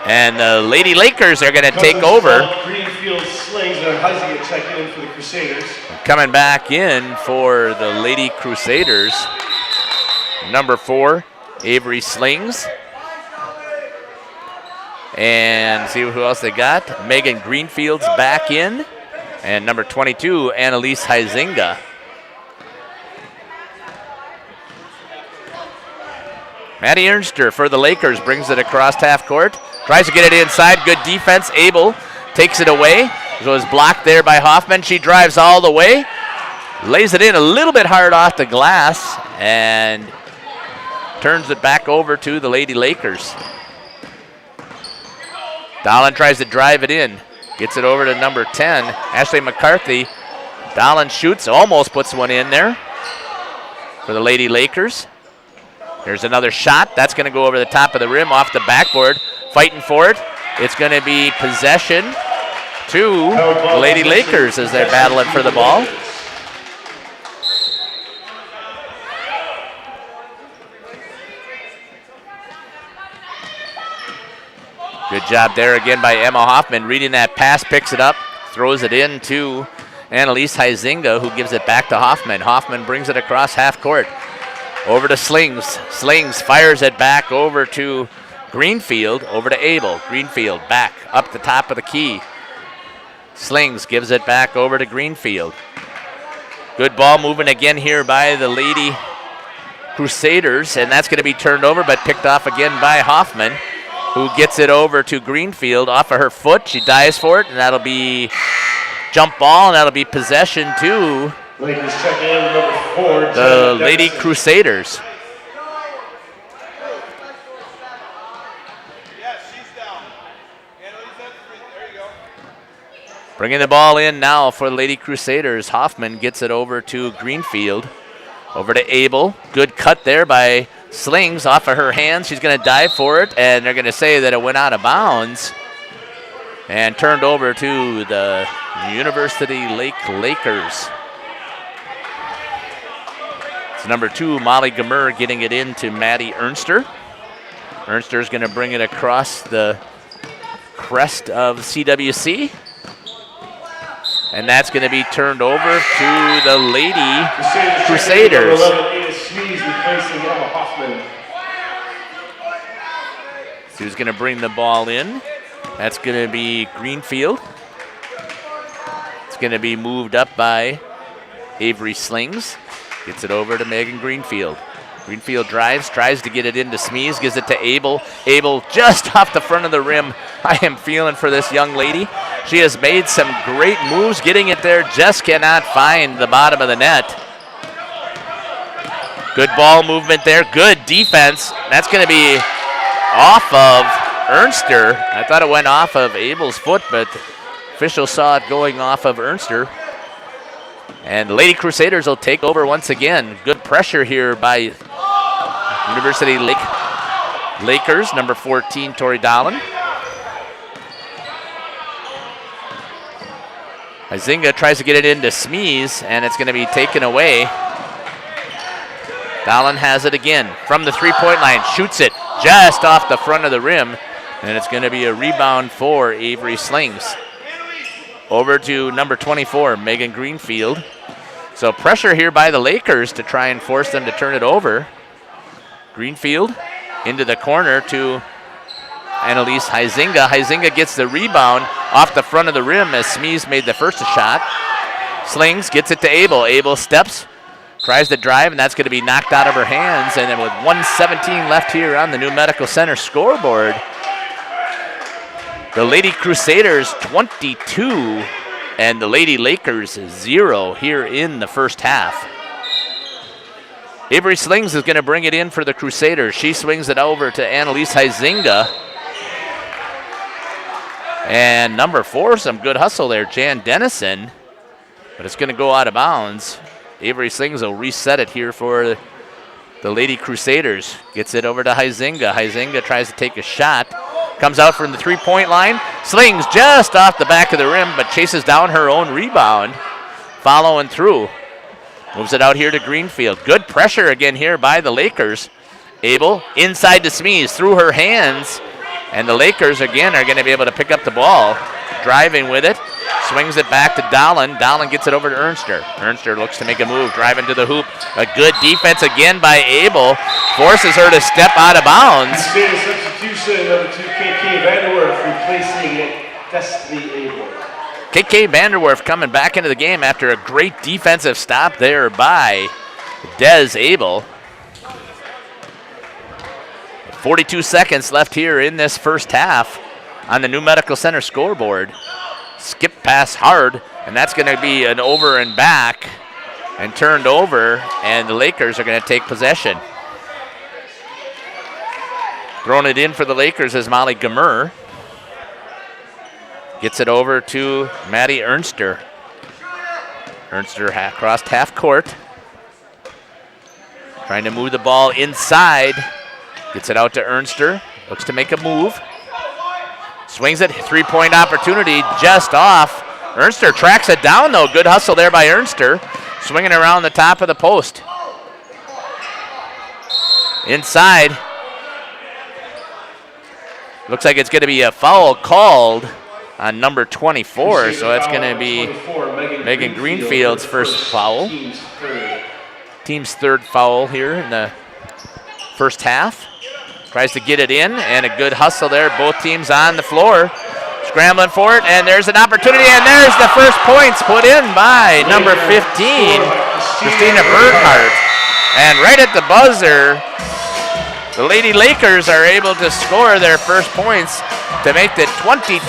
And the Lady Lakers are going to take over. Greenfield Slings and Hussey checking in for the Crusaders. Coming back in for the Lady Crusaders, number 4, Avery Slings. And see who else they got. Megan Greenfield's back in. And number 22, Annalise Huizinga. Maddie Ernster for the Lakers brings it across half court. Tries to get it inside. Good defense. Abel takes it away. So it's blocked there by Hoffman. She drives all the way. Lays it in a little bit hard off the glass. And turns it back over to the Lady Lakers. Dolan tries to drive it in. Gets it over to number 10, Ashley McCarthy. Dolan shoots. Almost puts one in there for the Lady Lakers. There's another shot. That's going to go over the top of the rim off the backboard. Fighting for it. It's going to be possession to the Lady Lakers as they're battling for the ball. Good job there again by Emma Hoffman. Reading that pass, picks it up, throws it in to Annalise Huizinga, who gives it back to Hoffman. Hoffman brings it across half court. Over to Slings. Slings fires it back over to Greenfield, over to Abel. Greenfield back up the top of the key. Slings gives it back over to Greenfield. Good ball moving again here by the Lady Crusaders, and that's going to be turned over but picked off again by Hoffman, who gets it over to Greenfield off of her foot. She dives for it, and that'll be jump ball, and that'll be possession to Lakers checking in number 4, the Lady Crusaders. Bringing the ball in now for the Lady Crusaders. Hoffman gets it over to Greenfield. Over to Abel. Good cut there by Slings off of her hands. She's going to dive for it, and they're going to say that it went out of bounds. and turned over to the University Lake Lakers. It's number 2, Molly Gamer, getting it in to Maddie Ernster. Ernster's going to bring it across the crest of CWC. And that's going to be turned over to the Lady Crusaders. Replacing Emma Hoffman. So who's going to bring the ball in? That's going to be Greenfield. It's going to be moved up by Avery Slings. Gets it over to Megan Greenfield. Greenfield drives, tries to get it into Smees, gives it to Abel. Abel just off the front of the rim. I am feeling for this young lady. She has made some great moves getting it there, just cannot find the bottom of the net. Good ball movement there, good defense. That's going to be off of Ernster. I thought it went off of Abel's foot, but the official saw it going off of Ernster. And the Lady Crusaders will take over once again. Good pressure here by University Lakers, number 14, Tori Dolan. Izinga tries to get it into Smees, and it's going to be taken away. Dolan has it again from the three-point line, shoots it just off the front of the rim, and it's going to be a rebound for Avery Slings. Over to number 24, Megan Greenfield. So pressure here by the Lakers to try and force them to turn it over. Greenfield into the corner to Annalise Huizinga. Huizinga gets the rebound off the front of the rim as Smees made the first shot. Slings gets it to Abel. Abel steps, tries to drive, and that's going to be knocked out of her hands. And then with 1:17 left here on the New Medical Center scoreboard, the Lady Crusaders 22 and the Lady Lakers 0 here in the first half. Avery Slings is going to bring it in for the Crusaders. She swings it over to Annalise Huizinga. And number 4, some good hustle there, Jan Dennison. But it's going to go out of bounds. Avery Slings will reset it here for the Lady Crusaders. Gets it over to Huizinga. Huizinga tries to take a shot. Comes out from the three-point line. Slings just off the back of the rim, but chases down her own rebound. Following through. Moves it out here to Greenfield. Good pressure again here by the Lakers. Abel inside to Smees through her hands. And the Lakers again are going to be able to pick up the ball. Driving with it. Swings it back to Dolan. Dolan gets it over to Ernster. Ernster looks to make a move. Driving to the hoop. A good defense again by Abel. Forces her to step out of bounds. Substitution, number 2, KK Vanderwerf replacing Destiny Abel. KK Vanderwerf coming back into the game after a great defensive stop there by Des Abel. 42 seconds left here in this first half on the New Medical Center scoreboard. Skip pass hard, and that's going to be an over and back and turned over, and the Lakers are going to take possession. Throwing it in for the Lakers is Molly Gamer. Gets it over to Maddie Ernster. Ernster crossed half court. Trying to move the ball inside. Gets it out to Ernster. Looks to make a move. Swings it. Three-point opportunity just off. Ernster tracks it down, though. Good hustle there by Ernster. Swinging around the top of the post. Inside. Looks like it's going to be a foul called on number 24, so that's going to be Megan Greenfield's first foul. Team's third foul here in the first half. Tries to get it in, and a good hustle there. Both teams on the floor, scrambling for it, and there's an opportunity, and there's the first points put in by number 15, Christina Bernhardt. And right at the buzzer, the Lady Lakers are able to score their first points to make it 22-2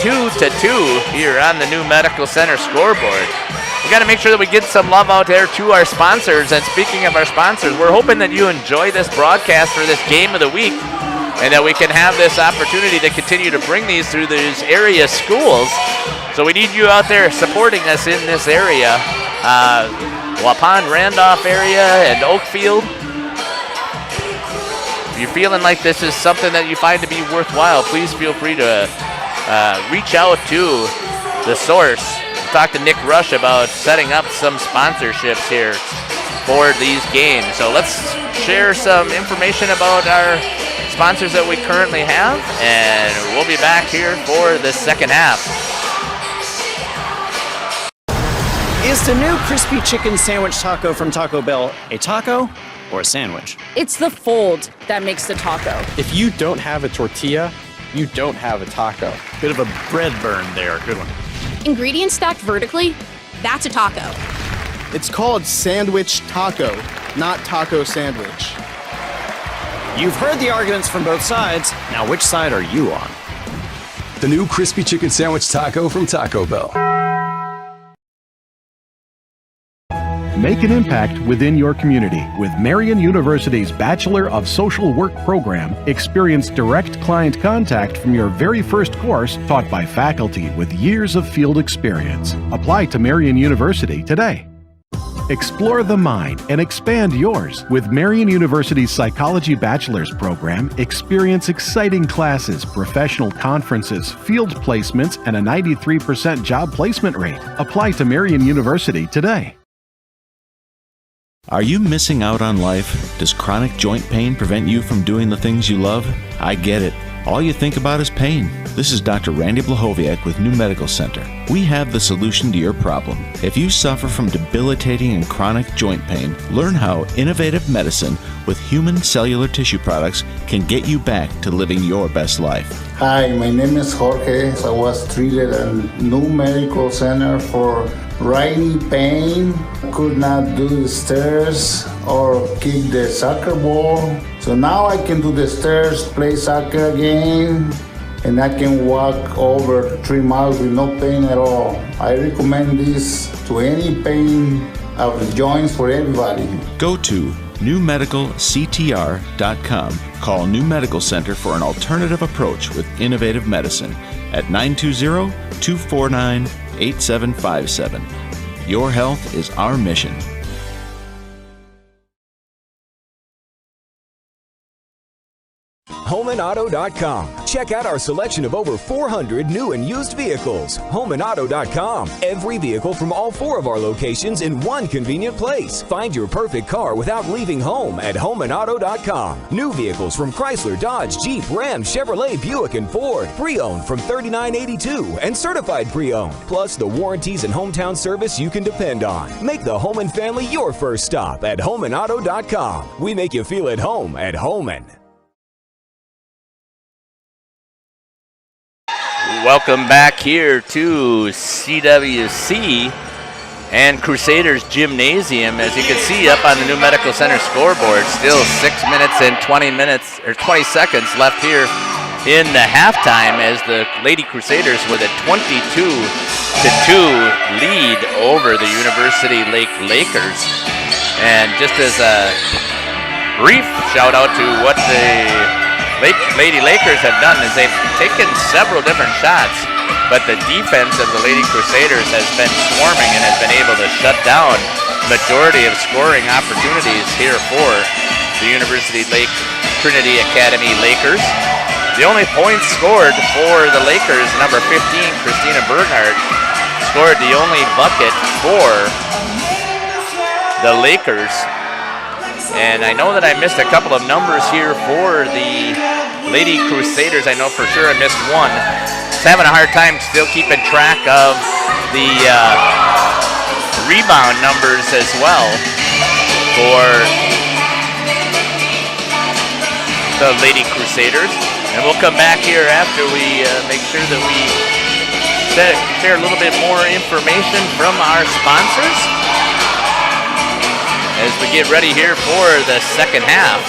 here on the New Medical Center scoreboard. We got to make sure that we get some love out there to our sponsors. And speaking of our sponsors, we're hoping that you enjoy this broadcast for this game of the week and that we can have this opportunity to continue to bring these through these area schools. So we need you out there supporting us in this area. Waupun, Randolph area, and Oakfield. If you're feeling like this is something that you find to be worthwhile, please feel free to reach out to the source. Talk to Nick Rush about setting up some sponsorships here for these games. So let's share some information about our sponsors that we currently have, and we'll be back here for the second half. Is the new crispy chicken sandwich taco from Taco Bell a taco or a sandwich? It's the fold that makes the taco. If you don't have a tortilla, you don't have a taco. Bit of a bread burn there. Good one. Ingredients stacked vertically, that's a taco. It's called sandwich taco, not taco sandwich. You've heard the arguments from both sides. Now, which side are you on? The new crispy chicken sandwich taco from Taco Bell. Make an impact within your community. With Marian University's Bachelor of Social Work program, experience direct client contact from your very first course, taught by faculty with years of field experience. Apply to Marian University today. Explore the mind and expand yours. With Marian University's Psychology Bachelor's program, experience exciting classes, professional conferences, field placements, and a 93% job placement rate. Apply to Marian University today. Are you missing out on life? Does chronic joint pain prevent you from doing the things you love? I get it. All you think about is pain. This is Dr. Randy Blahoviak with New Medical Center. We have the solution to your problem. If you suffer from debilitating and chronic joint pain, learn how innovative medicine with human cellular tissue products can get you back to living your best life. Hi, my name is Jorge. I was treated at New Medical Center for riding pain. Could not do the stairs or kick the soccer ball. So now I can do the stairs, play soccer again, and I can walk over 3 miles with no pain at all. I recommend this to any pain of the joints for everybody. Go to newmedicalctr.com. Call New Medical Center for an alternative approach with innovative medicine at 920-249-8757. Your health is our mission. HomeandAuto.com. Check out our selection of over 400 new and used vehicles. HomeandAuto.com. Every vehicle from all 4 of our locations in one convenient place. Find your perfect car without leaving home at HomeandAuto.com. New vehicles from Chrysler, Dodge, Jeep, Ram, Chevrolet, Buick, and Ford. Pre-owned from $39.82 and certified pre-owned. Plus the warranties and hometown service you can depend on. Make the Homan family your first stop at HomeandAuto.com. We make you feel at home at Homan. Welcome back here to CWC and Crusaders Gymnasium. As you can see up on the New Medical Center scoreboard, still 6 minutes and 20 seconds left here in the halftime as the Lady Crusaders with a 22-2 lead over the University Lake Lakers. And just as a brief shout out to what the Lady Lakers have done is they've taken several different shots, but the defense of the Lady Crusaders has been swarming and has been able to shut down majority of scoring opportunities here for the University Lake Trinity Academy Lakers. The only points scored for the Lakers, number 15, Christina Berghardt, scored the only bucket for the Lakers. And I know that I missed a couple of numbers here for the Lady Crusaders. I know for sure I missed one. Just having a hard time still keeping track of the rebound numbers as well for the Lady Crusaders. And we'll come back here after we make sure that we share a little bit more information from our sponsors as we get ready here for the second half.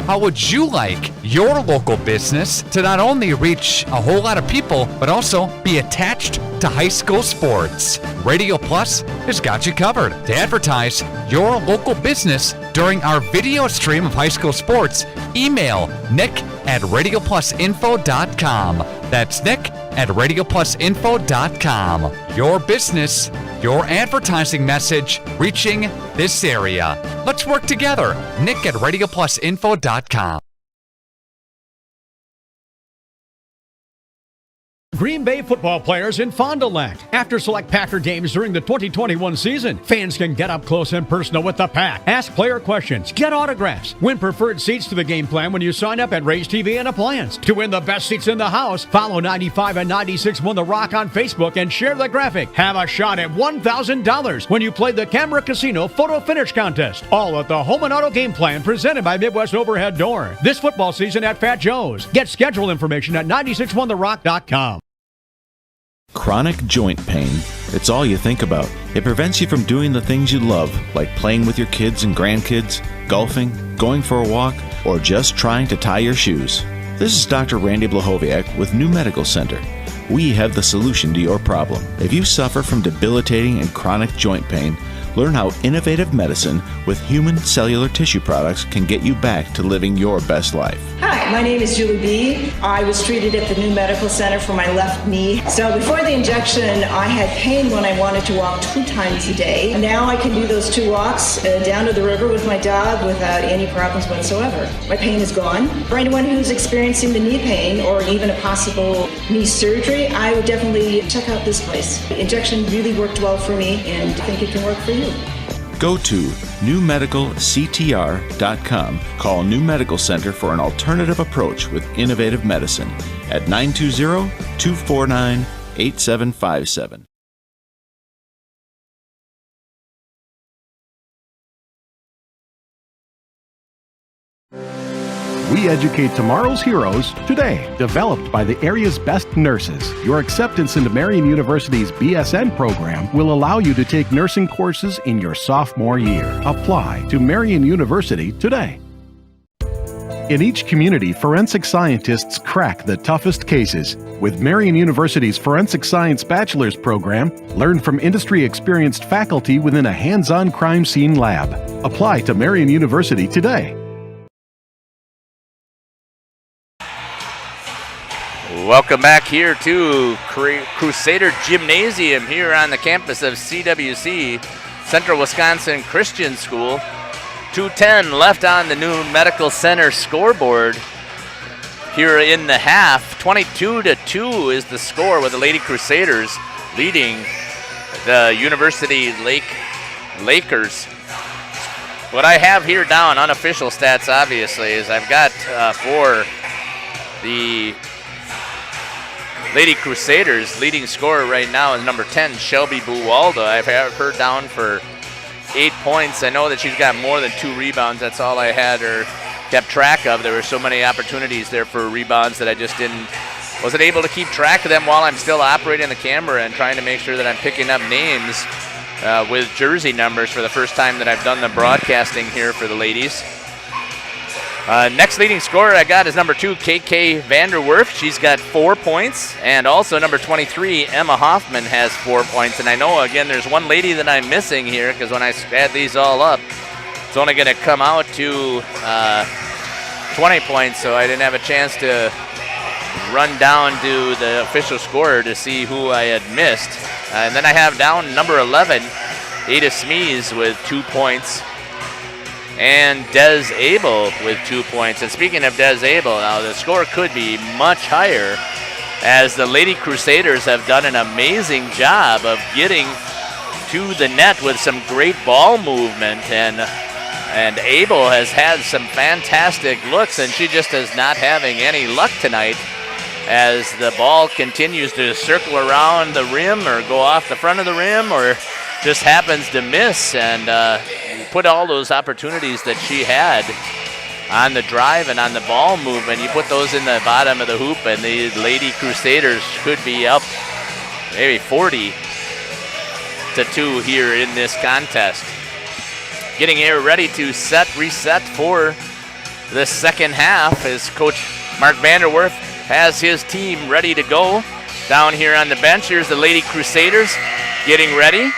How would you like your local business to not only reach a whole lot of people, but also be attached to high school sports? Radio Plus has got you covered. To advertise your local business during our video stream of high school sports, email nick@radioplusinfo.com. That's nick@radioplusinfo.com. Your business, your advertising message reaching this area. Let's work together. nick@radioplusinfo.com. Green Bay football players in Fond du Lac. After select Packer games during the 2021 season, fans can get up close and personal with the Pack. Ask player questions, get autographs, win preferred seats to the game plan when you sign up at Raise TV and Appliance. To win the best seats in the house, follow 95 and 96.1 The Rock on Facebook and share the graphic. Have a shot at $1,000 when you play the Camera Casino Photo Finish Contest. All at the Home and Auto Game Plan presented by Midwest Overhead Door. This football season at Fat Joe's. Get schedule information at 961therock.com. Chronic joint pain. It's all you think about. It prevents you from doing the things you love, like playing with your kids and grandkids, golfing, going for a walk, or just trying to tie your shoes. This is Dr. Randy Blahoviak with New Medical Center. We have the solution to your problem. If you suffer from debilitating and chronic joint pain, learn how innovative medicine with human cellular tissue products can get you back to living your best life. Hi, my name is Julie B. I was treated at the New Medical Center for my left knee. So before the injection, I had pain when I wanted to walk 2 times a day. Now I can do those 2 walks down to the river with my dog without any problems whatsoever. My pain is gone. For anyone who's experiencing the knee pain or even a possible knee surgery, I would definitely check out this place. The injection really worked well for me, and I think it can work for you. Go to newmedicalctr.com. Call New Medical Center for an alternative approach with innovative medicine at 920-249-8757. We educate tomorrow's heroes today. Developed by the area's best nurses, your acceptance into Marian University's BSN program will allow you to take nursing courses in your sophomore year. Apply to Marian University today. In each community, forensic scientists crack the toughest cases. With Marian University's Forensic Science Bachelor's program, learn from industry-experienced faculty within a hands-on crime scene lab. Apply to Marian University today. Welcome back here to Crusader Gymnasium here on the campus of CWC, Central Wisconsin Christian School. 2:10 left on the New Medical Center scoreboard here in the half. 22-2 is the score with the Lady Crusaders leading the University Lakers. What I have here down, unofficial stats obviously, is I've got for the Lady Crusaders, leading scorer right now is number 10, Shelby Buwalda. I've her down for 8 points. I know that she's got more than 2 rebounds. That's all I had her kept track of. There were so many opportunities there for rebounds that I just wasn't able to keep track of them while I'm still operating the camera and trying to make sure that I'm picking up names with jersey numbers for the first time that I've done the broadcasting here for the ladies. Next leading scorer I got is number 2, KK Vanderwerf. She's got 4 points. And also number 23, Emma Hoffman, has 4 points. And I know, again, there's one lady that I'm missing here because when I add these all up, it's only going to come out to 20 points. So I didn't have a chance to run down to the official scorer to see who I had missed. And then I have down number 11, Ada Smees, with 2 points. And Des Abel with 2 points. And speaking of Des Abel, now the score could be much higher as the Lady Crusaders have done an amazing job of getting to the net with some great ball movement. And Abel has had some fantastic looks, and she just is not having any luck tonight as the ball continues to circle around the rim or go off the front of the rim or just happens to miss. And put all those opportunities that she had on the drive and on the ball movement, you put those in the bottom of the hoop, and the Lady Crusaders could be up maybe 40-2 here in this contest. Getting here ready to reset for the second half as Coach Mark Vanderwerf has his team ready to go down here on the bench. Here's the Lady Crusaders getting ready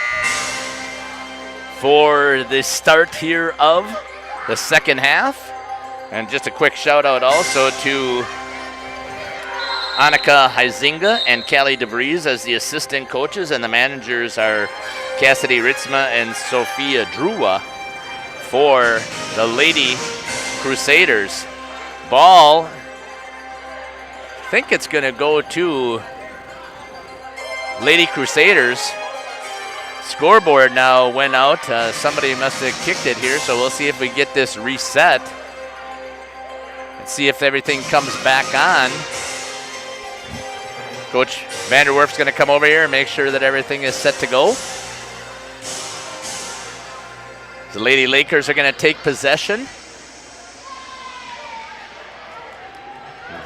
for the start here of the second half. And just a quick shout out also to Annika Huizinga and Callie DeVries as the assistant coaches, and the managers are Cassidy Ritzma and Sophia Drua for the Lady Crusaders. Ball, I think it's going to go to Lady Crusaders scoreboard now went out. Somebody must have kicked it here, so we'll see if we get this reset and see if everything comes back on. Coach Vanderwerf's going to come over here and make sure that everything is set to go. The Lady Lakers are going to take possession.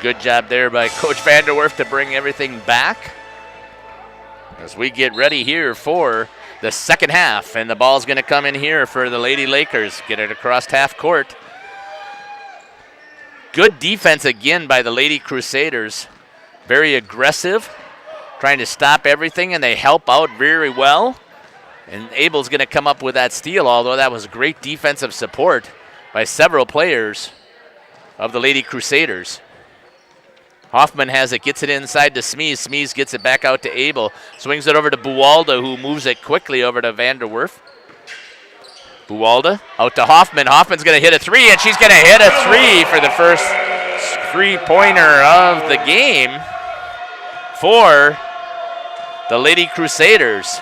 Good job there by Coach Vanderwerf to bring everything back as we get ready here for the second half. And the ball's going to come in here for the Lady Lakers. Get it across half court. Good defense again by the Lady Crusaders. Very aggressive, trying to stop everything, and they help out very well. And Abel's going to come up with that steal, although that was great defensive support by several players of the Lady Crusaders. Hoffman has it, gets it inside to Smees. Smees gets it back out to Abel. Swings it over to Buwalda, who moves it quickly over to Vanderwerf. Buwalda out to Hoffman. Hoffman's going to hit a three, and she's going to hit a three for the first three-pointer of the game for the Lady Crusaders.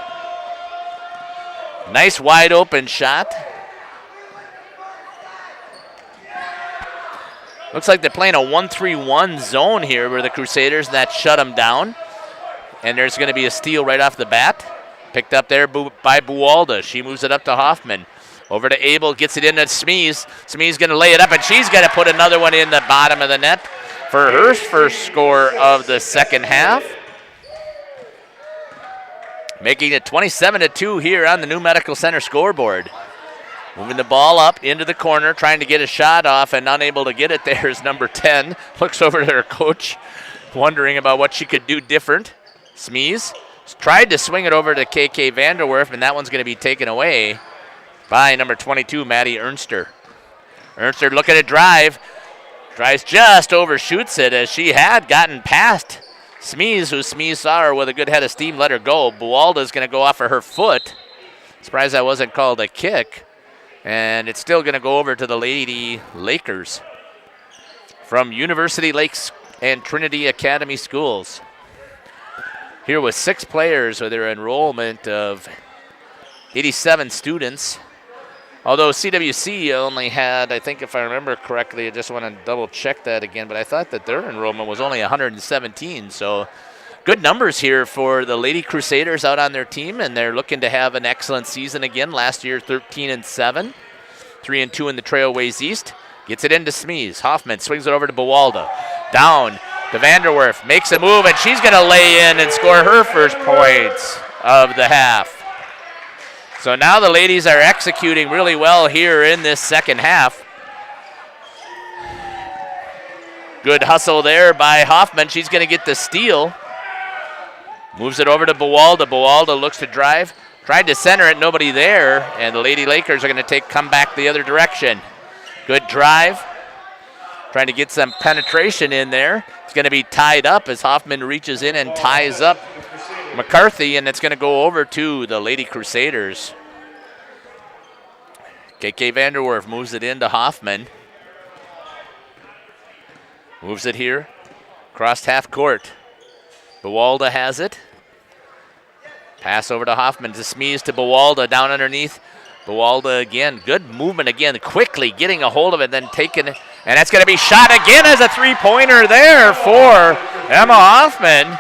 Nice wide open shot. Looks like they're playing a 1-3-1 zone here where the Crusaders, that shut them down. And there's going to be a steal right off the bat. Picked up there by Buwalda. She moves it up to Hoffman. Over to Abel, gets it into Smees. Smees going to lay it up, and she's going to put another one in the bottom of the net for her first score of the second half. Making it 27-2 here on the New Medical Center scoreboard. Moving the ball up into the corner, trying to get a shot off, and unable to get it there is number 10. Looks over to her coach, wondering about what she could do different. Smees tried to swing it over to KK Vanderwerf, and that one's going to be taken away by number 22, Maddie Ernster. Ernster looking to drive. Drives just overshoots it as she had gotten past Smees, who Smees saw her with a good head of steam, let her go. Buwalda's going to go off of her foot. Surprised that wasn't called a kick. And it's still going to go over to the Lady Lakers from University Lakes and Trinity Academy Schools. Here with 6 players with their enrollment of 87 students. Although CWC only had, I think if I remember correctly, I just want to double check that again, but I thought that their enrollment was only 117. So good numbers here for the Lady Crusaders out on their team, and they're looking to have an excellent season again. Last year, 13-7, 3-2 in the Trailways East. Gets it into Smees. Hoffman swings it over to Buwalda. Down to Vanderwerf. Makes a move, and she's going to lay in and score her first points of the half. So now the ladies are executing really well here in this second half. Good hustle there by Hoffman. She's going to get the steal. Moves it over to Buwalda. Buwalda looks to drive. Tried to center it, nobody there. And the Lady Lakers are going to come back the other direction. Good drive. Trying to get some penetration in there. It's going to be tied up as Hoffman reaches in and ties up McCarthy, and it's going to go over to the Lady Crusaders. KK Vanderwerf moves it into Hoffman. Moves it here. Crossed half court. Buwalda has it. Pass over to Hoffman. To Smees to Buwalda down underneath. Buwalda again. Good movement again. Quickly getting a hold of it, then taking it. And that's going to be shot again as a three-pointer there for Emma Hoffman,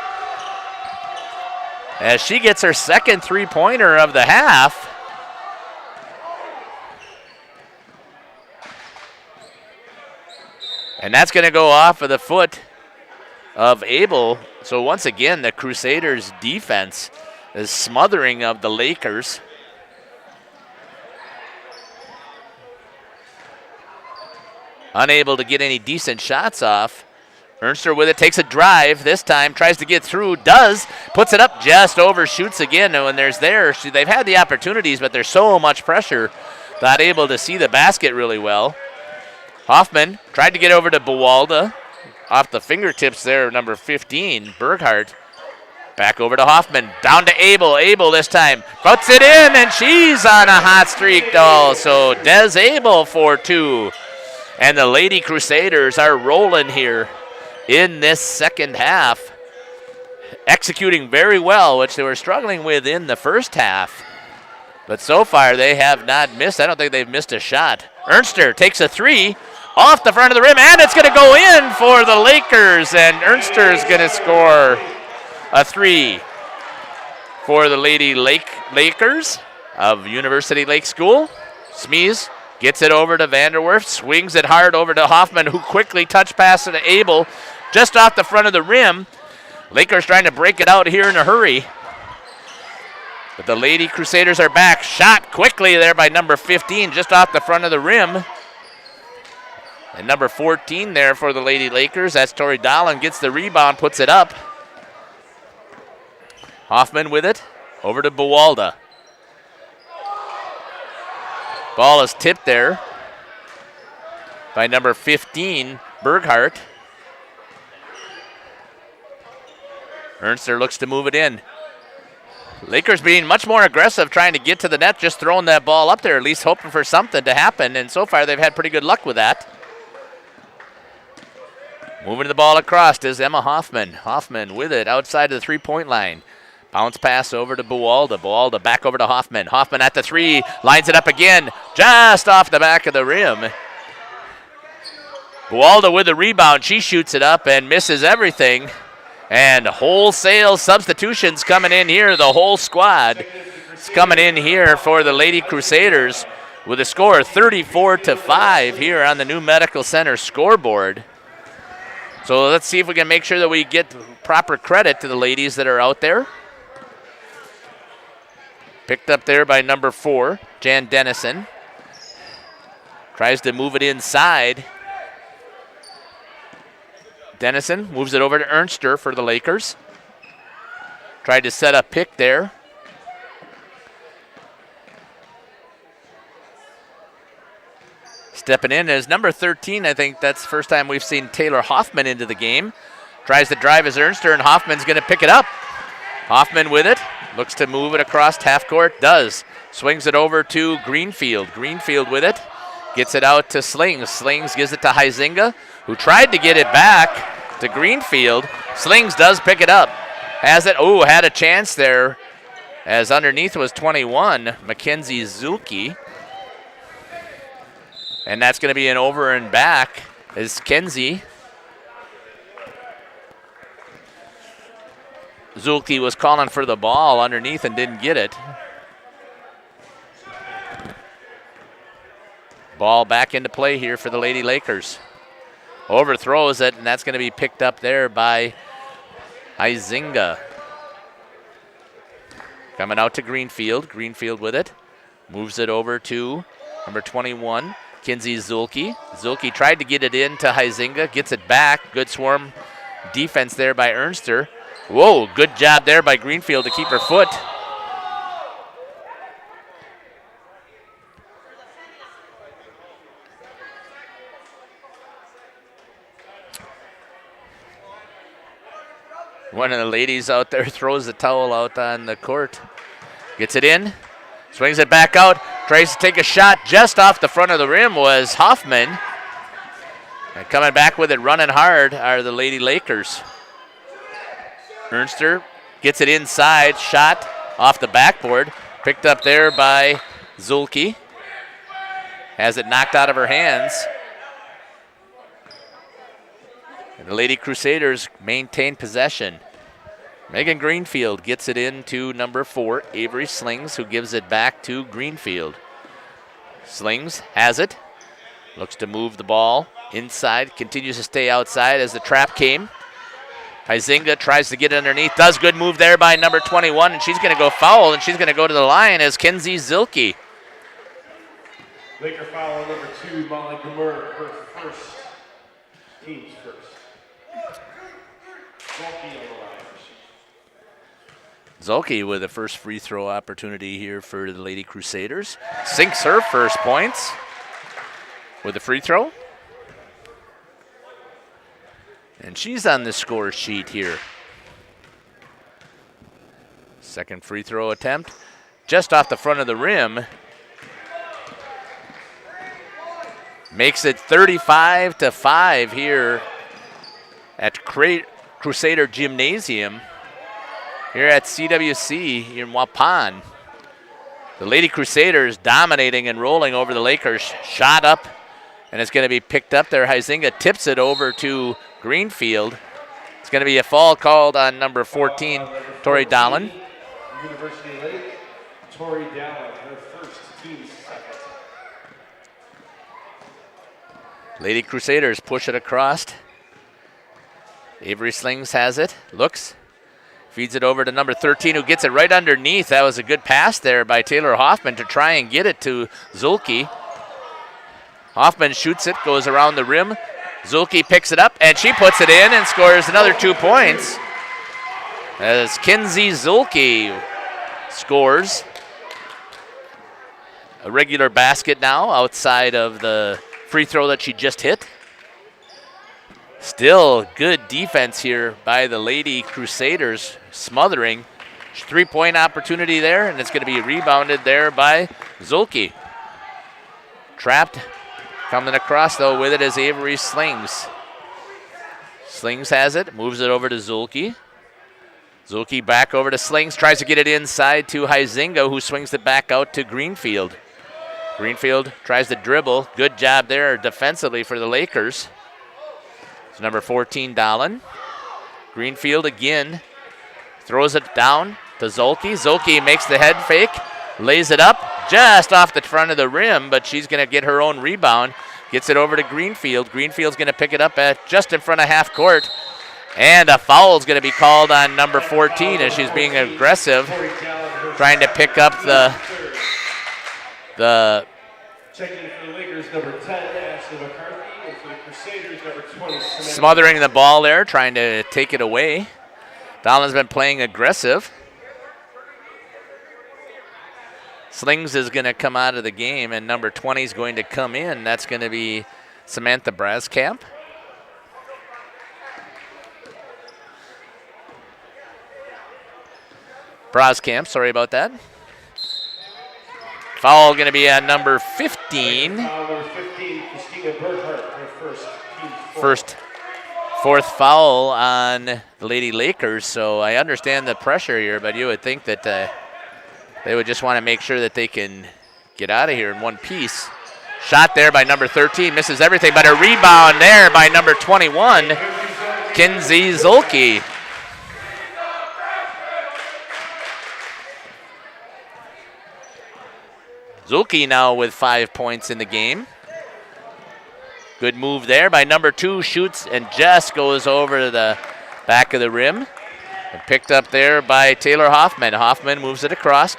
as she gets her second three-pointer of the half. And that's going to go off of the foot of Abel. So once again, the Crusaders' defense is smothering of the Lakers. Unable to get any decent shots off. Ernster with it, takes a drive this time, tries to get through, does, puts it up, just overshoots again. And when there's there, they've had the opportunities, but there's so much pressure, not able to see the basket really well. Hoffman tried to get over to Buwalda. Off the fingertips there, number 15, Berghardt. Back over to Hoffman. Down to Abel. Abel this time puts it in, and she's on a hot streak also. Des Abel for 2. And the Lady Crusaders are rolling here in this second half executing very well, which they were struggling with in the first half. But so far, they have not missed. I don't think they've missed a shot. Ernster takes a three off the front of the rim, and it's going to go in for the Lakers, and Ernster is going to score a three for the Lady Lakers of University Lake School. Smees gets it over to Vanderwerf, swings it hard over to Hoffman, who quickly touch passes to Abel just off the front of the rim. Lakers trying to break it out here in a hurry. But the Lady Crusaders are back. Shot quickly there by number 15 just off the front of the rim. And number 14 there for the Lady Lakers. That's Tori Dolan. Gets the rebound, puts it up. Hoffman with it. Over to Buwalda. Ball is tipped there by number 15, Berghardt. Ernster looks to move it in. Lakers being much more aggressive, trying to get to the net, just throwing that ball up there, at least hoping for something to happen, and so far they've had pretty good luck with that. Moving the ball across is Emma Hoffman. Hoffman with it outside of the three-point line. Bounce pass over to Buwalda. Buwalda back over to Hoffman. Hoffman at the three, lines it up again, just off the back of the rim. Buwalda with the rebound. She shoots it up and misses everything. And wholesale substitutions coming in here. The whole squad is coming in here for the Lady Crusaders with a score 34-5 here on the New Medical Center scoreboard. So let's see if we can make sure that we get proper credit to the ladies that are out there. Picked up there by number 4, Jan Dennison. Tries to move it inside. Dennison moves it over to Ernster for the Lakers. Tried to set a pick there. Stepping in is number 13. I think that's the first time we've seen Taylor Hoffman into the game. Tries to drive as Ernster, and Hoffman's going to pick it up. Hoffman with it. Looks to move it across half court. Does. Swings it over to Greenfield. Greenfield with it. Gets it out to Slings. Slings gives it to Huizinga, who tried to get it back to Greenfield. Slings does pick it up. Has it. Oh, had a chance there as underneath was 21, Mackenzie Zulke. And that's going to be an over and back as Kenzie. Zulke was calling for the ball underneath and didn't get it. Ball back into play here for the Lady Lakers. Overthrows it, and that's going to be picked up there by Huizinga. Coming out to Greenfield. Greenfield with it. Moves it over to number 21, Kinsey Zulke. Zulke tried to get it in to Huizinga. Gets it back. Good swarm defense there by Ernster. Whoa, good job there by Greenfield to keep her foot. One of the ladies out there throws the towel out on the court. Gets it in, swings it back out, tries to take a shot just off the front of the rim was Hoffman. And coming back with it, running hard, are the Lady Lakers. Ernster gets it inside, shot off the backboard, picked up there by Zulke. Has it knocked out of her hands. And the Lady Crusaders maintain possession. Megan Greenfield gets it into number 4, Avery Slings, who gives it back to Greenfield. Slings has it, looks to move the ball inside, continues to stay outside as the trap came. Huizinga tries to get underneath, does good move there by number 21, and she's going to go foul, and she's going to go to the line as Kenzie Zulke. Laker foul on number 2, Molly Gamur, her first, team's first. Zulke with the first free throw opportunity here for the Lady Crusaders. Sinks her first points with a free throw. And she's on the score sheet here. Second free throw attempt, just off the front of the rim. Makes it 35-5 here at Crusader Gymnasium. here at CWC in Waupun. The Lady Crusaders dominating and rolling over the Lakers. Shot up, and it's going to be picked up there. Huizinga tips it over to Greenfield. It's going to be a foul called on number 14, Tori Dallin. University Lake, Tori Dallin, her first team second. Lady Crusaders push it across. Avery Slings has it, looks, feeds it over to number 13, who gets it right underneath. That was a good pass there by Taylor Hoffman to try and get it to Zulke. Hoffman shoots it, goes around the rim. Zulke picks it up, and she puts it in and scores another 2 points. As Kinsey Zulke scores. A regular basket now outside of the free throw that she just hit. Still good defense here by the Lady Crusaders, smothering. 3-point opportunity there, and it's going to be rebounded there by Zulke. Trapped, coming across though with it is Avery Slings. Slings has it, moves it over to Zulke. Zulke back over to Slings, tries to get it inside to Huizinga, who swings it back out to Greenfield. Greenfield tries to dribble. Good job there defensively for the Lakers. It's number 14, Dallin. Greenfield again throws it down to Zulke. Zulke makes the head fake, lays it up just off the front of the rim, but she's going to get her own rebound. Gets it over to Greenfield. Greenfield's going to pick it up at just in front of half court. And a foul is going to be called on number 14 as she's being aggressive, trying to pick up the Checking for the Lakers, number 10, Ashley McCarthy, and for the Crusaders, number 20, smothering the ball there, trying to take it away. Dallin's been playing aggressive. Slings is going to come out of the game, and number 20 is going to come in. That's going to be Samantha Braskamp. Braskamp, sorry about that. Foul going to be on number 15. Number 15, Christina Burkhart, her Fourth foul on the Lady Lakers. So I understand the pressure here, but you would think that they would just want to make sure that they can get out of here in one piece. Shot there by number 13, misses everything, but a rebound there by number 21, Kinsey Zulke. Zulke now with 5 points in the game. Good move there by number 2, shoots and just goes over to the back of the rim. And picked up there by Taylor Hoffman. Hoffman moves it across.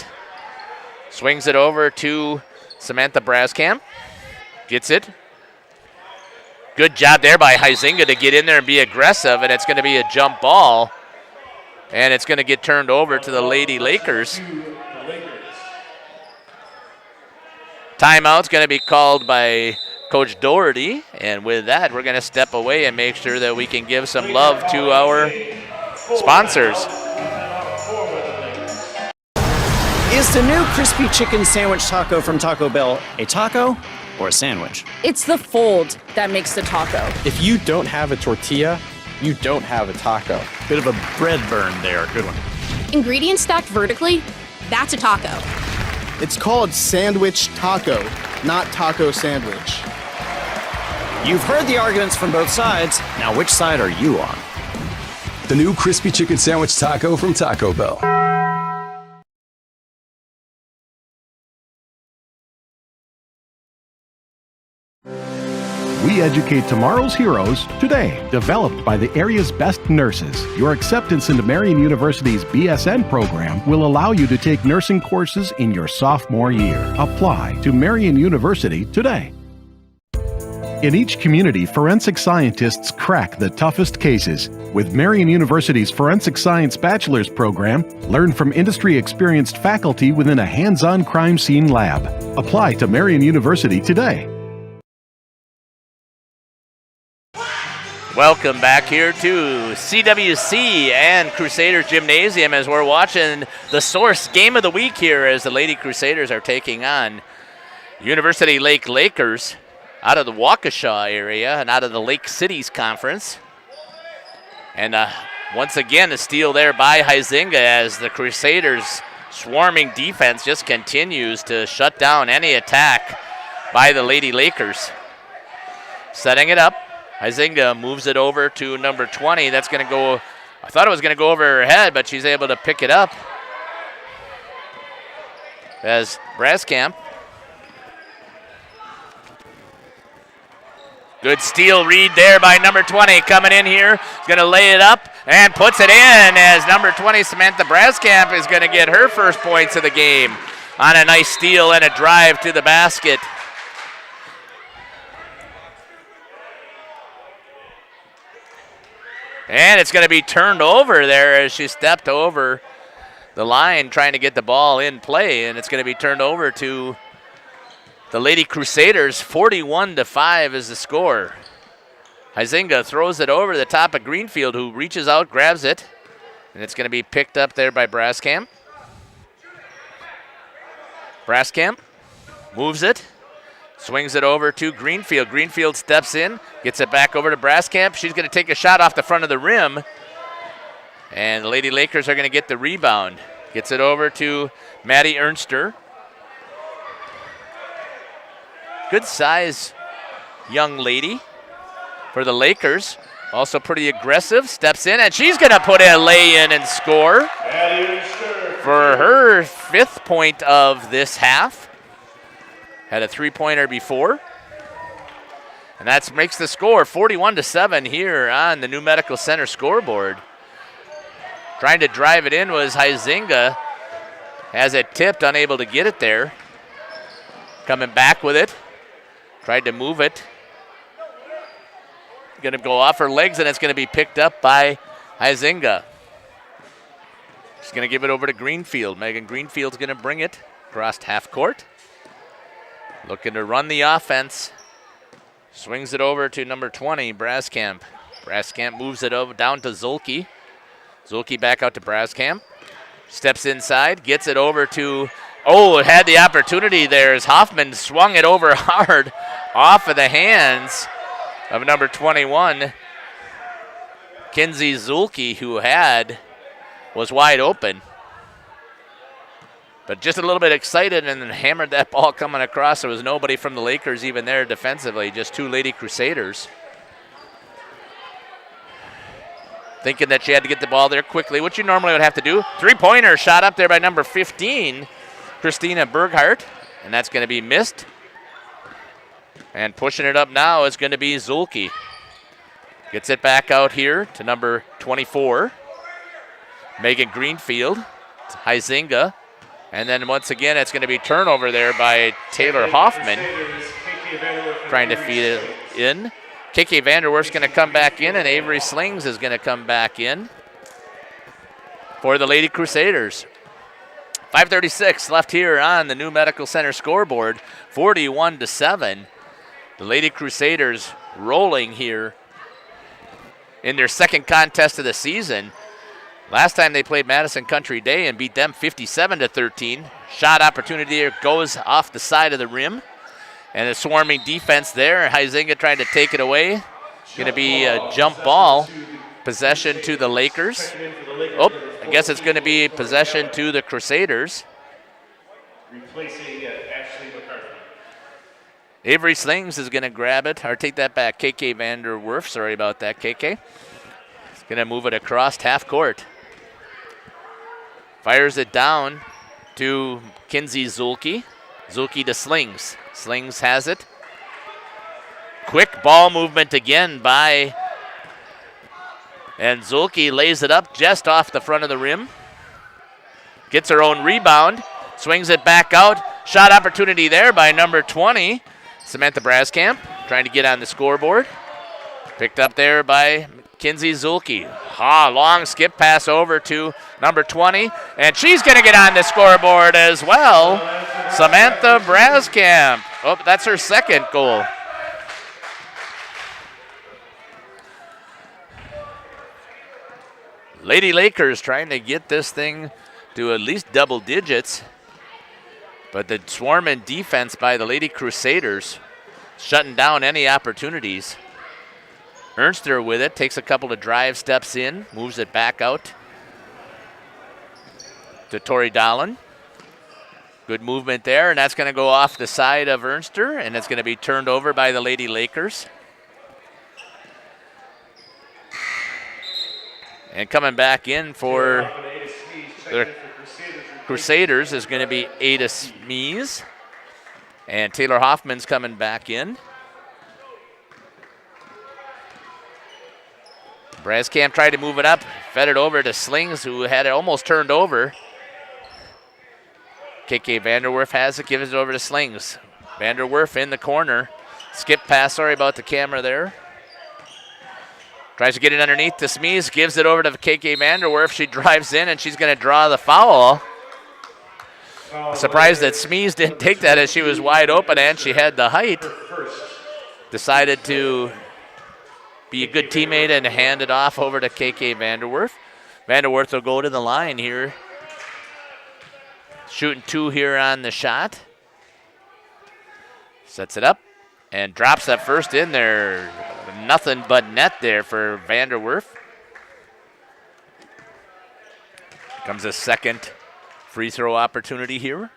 Swings it over to Samantha Braskamp. Gets it. Good job there by Huizinga to get in there and be aggressive, and it's going to be a jump ball. And it's going to get turned over to the Lady Lakers. Timeout's going to be called by Coach Doherty, and with that, we're going to step away and make sure that we can give some love to our sponsors. Is the new crispy chicken sandwich taco from Taco Bell a taco or a sandwich? It's the fold that makes the taco. If you don't have a tortilla, you don't have a taco. Bit of a bread burn there. Good one. Ingredients stacked vertically, that's a taco. It's called sandwich taco, not taco sandwich. You've heard the arguments from both sides. Now, which side are you on? The new crispy chicken sandwich taco from Taco Bell. We educate tomorrow's heroes today. Developed by the area's best nurses, your acceptance into Marian University's BSN program will allow you to take nursing courses in your sophomore year. Apply to Marian University today. In each community, forensic scientists crack the toughest cases. With Marian University's Forensic Science Bachelor's program, learn from industry-experienced faculty within a hands-on crime scene lab. Apply to Marian University today. Welcome back here to CWC and Crusaders Gymnasium as we're watching the Source Game of the Week here as the Lady Crusaders are taking on University Lake Lakers out of the Waukesha area and out of the Lake Cities Conference. And Once again, a steal there by Huizinga as the Crusaders' swarming defense just continues to shut down any attack by the Lady Lakers. Setting it up, Huizinga moves it over to number 20. That's going to go, I thought it was going to go over her head, but she's able to pick it up. As Braskamp. Good steal read there by number 20 coming in here. He's going to lay it up and puts it in as number 20, Samantha Braskamp, is going to get her first points of the game on a nice steal and a drive to the basket. And it's going to be turned over there as she stepped over the line trying to get the ball in play, and it's going to be turned over to the Lady Crusaders. 41-5 is the score. Huizinga throws it over the top of Greenfield, who reaches out, grabs it, and it's going to be picked up there by Braskamp. Braskamp moves it, swings it over to Greenfield. Greenfield steps in, gets it back over to Braskamp. She's going to take a shot off the front of the rim, and the Lady Lakers are going to get the rebound. Gets it over to Maddie Ernster. Good size young lady for the Lakers. Also pretty aggressive. Steps in, and she's going to put a lay-in and score for her 5th point of this half. Had a 3-pointer before. And that makes the score 41-7 here on the New Medical Center scoreboard. Trying to drive it in was Huizinga. Has it tipped, unable to get it there. Coming back with it. Tried to move it. Going to go off her legs, and it's going to be picked up by Huizinga. She's going to give it over to Greenfield. Megan Greenfield's going to bring it across half court. Looking to run the offense. Swings it over to number 20, Braskamp. Braskamp moves it over down to Zulke. Zulke back out to Braskamp. Steps inside, gets it over to, it had the opportunity there as Hoffman swung it over hard off of the hands of number 21, Kinsey Zulke, who was wide open. But just a little bit excited and then hammered that ball coming across. There was nobody from the Lakers even there defensively, just 2 Lady Crusaders. Thinking that she had to get the ball there quickly, which you normally would have to do. 3-pointer shot up there by number 15, Christina Berghardt, and that's going to be missed. And pushing it up now is going to be Zulke. Gets it back out here to number 24, Megan Greenfield. It's Huizinga. And then once again, it's going to be turnover there by Taylor Hoffman. Trying to feed it in. KK Vanderwerf's going to come back in, and Avery Slings is going to come back in for the Lady Crusaders. 5:36 left here on the New Medical Center scoreboard, 41-7. The Lady Crusaders rolling here in their second contest of the season. Last time they played Madison Country Day and beat them 57-13. Shot opportunity goes off the side of the rim. And a swarming defense there. Huizinga trying to take it away. Going to be a jump ball. Possession to the Lakers. I guess it's going to be possession to the Crusaders. Replacing Ashley McCarthy. Avery Slings is going to grab it, or take that back. KK Vanderwerf, sorry about that, KK. He's going to move it across half court. Fires it down to Kinsey Zulke. Zulke to Slings. Slings has it. Quick ball movement again and Zulke lays it up just off the front of the rim. Gets her own rebound. Swings it back out. Shot opportunity there by number 20, Samantha Braskamp, trying to get on the scoreboard. Picked up there by Kinsey Zulke. Long skip pass over to number 20, and she's going to get on the scoreboard as well. Samantha Braskamp. That's her second goal. Lady Lakers trying to get this thing to at least double digits, but the swarm and defense by the Lady Crusaders shutting down any opportunities. Ernster with it, takes a couple of drive steps in, moves it back out to Tori Dahlen. Good movement there, and that's going to go off the side of Ernster, and it's going to be turned over by the Lady Lakers. And coming back in for the Crusaders is going to be Ada Smees. And Taylor Hoffman's coming back in. Braskamp tried to move it up, fed it over to Slings, who had it almost turned over. KK Vanderwerf has it, gives it over to Slings. Vanderwerf in the corner. Skip pass, sorry about the camera there. Tries to get it underneath to Smees, gives it over to KK Vanderwerf. She drives in, and she's going to draw the foul. Surprised that Smees didn't take that as she was wide open and she had the height. Decided to be a good teammate and hand it off over to KK Vanderwerf. Vanderwerf will go to the line here. Shooting 2 here on the shot. Sets it up and drops that first in there. Nothing but net there for Vanderwerf. Comes a second free throw opportunity here.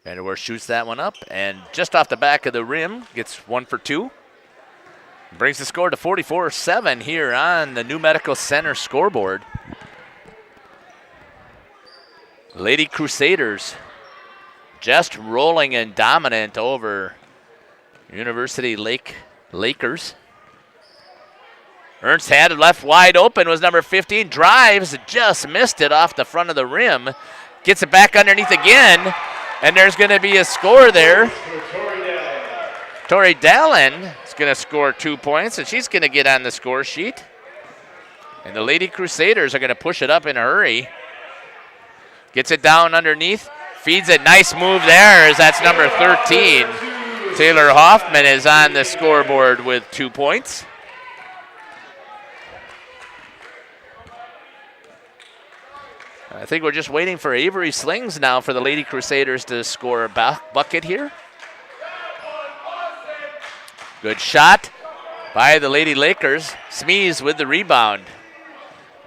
Vanderwerf shoots that one up and just off the back of the rim, gets 1 for 2. Brings the score to 44-7 here on the New Medical Center scoreboard. Lady Crusaders just rolling and dominant over University Lakers. Ernst had it left wide open, was number 15, drives, just missed it off the front of the rim. Gets it back underneath again, and there's going to be a score there. Tori Dahlen is going to score 2 points, and she's going to get on the score sheet. And the Lady Crusaders are going to push it up in a hurry. Gets it down underneath, feeds it, nice move there as that's number 13. Taylor Hoffman is on the scoreboard with 2 points. I think we're just waiting for Avery Slings now for the Lady Crusaders to score a bucket here. Good shot by the Lady Lakers. Smees with the rebound.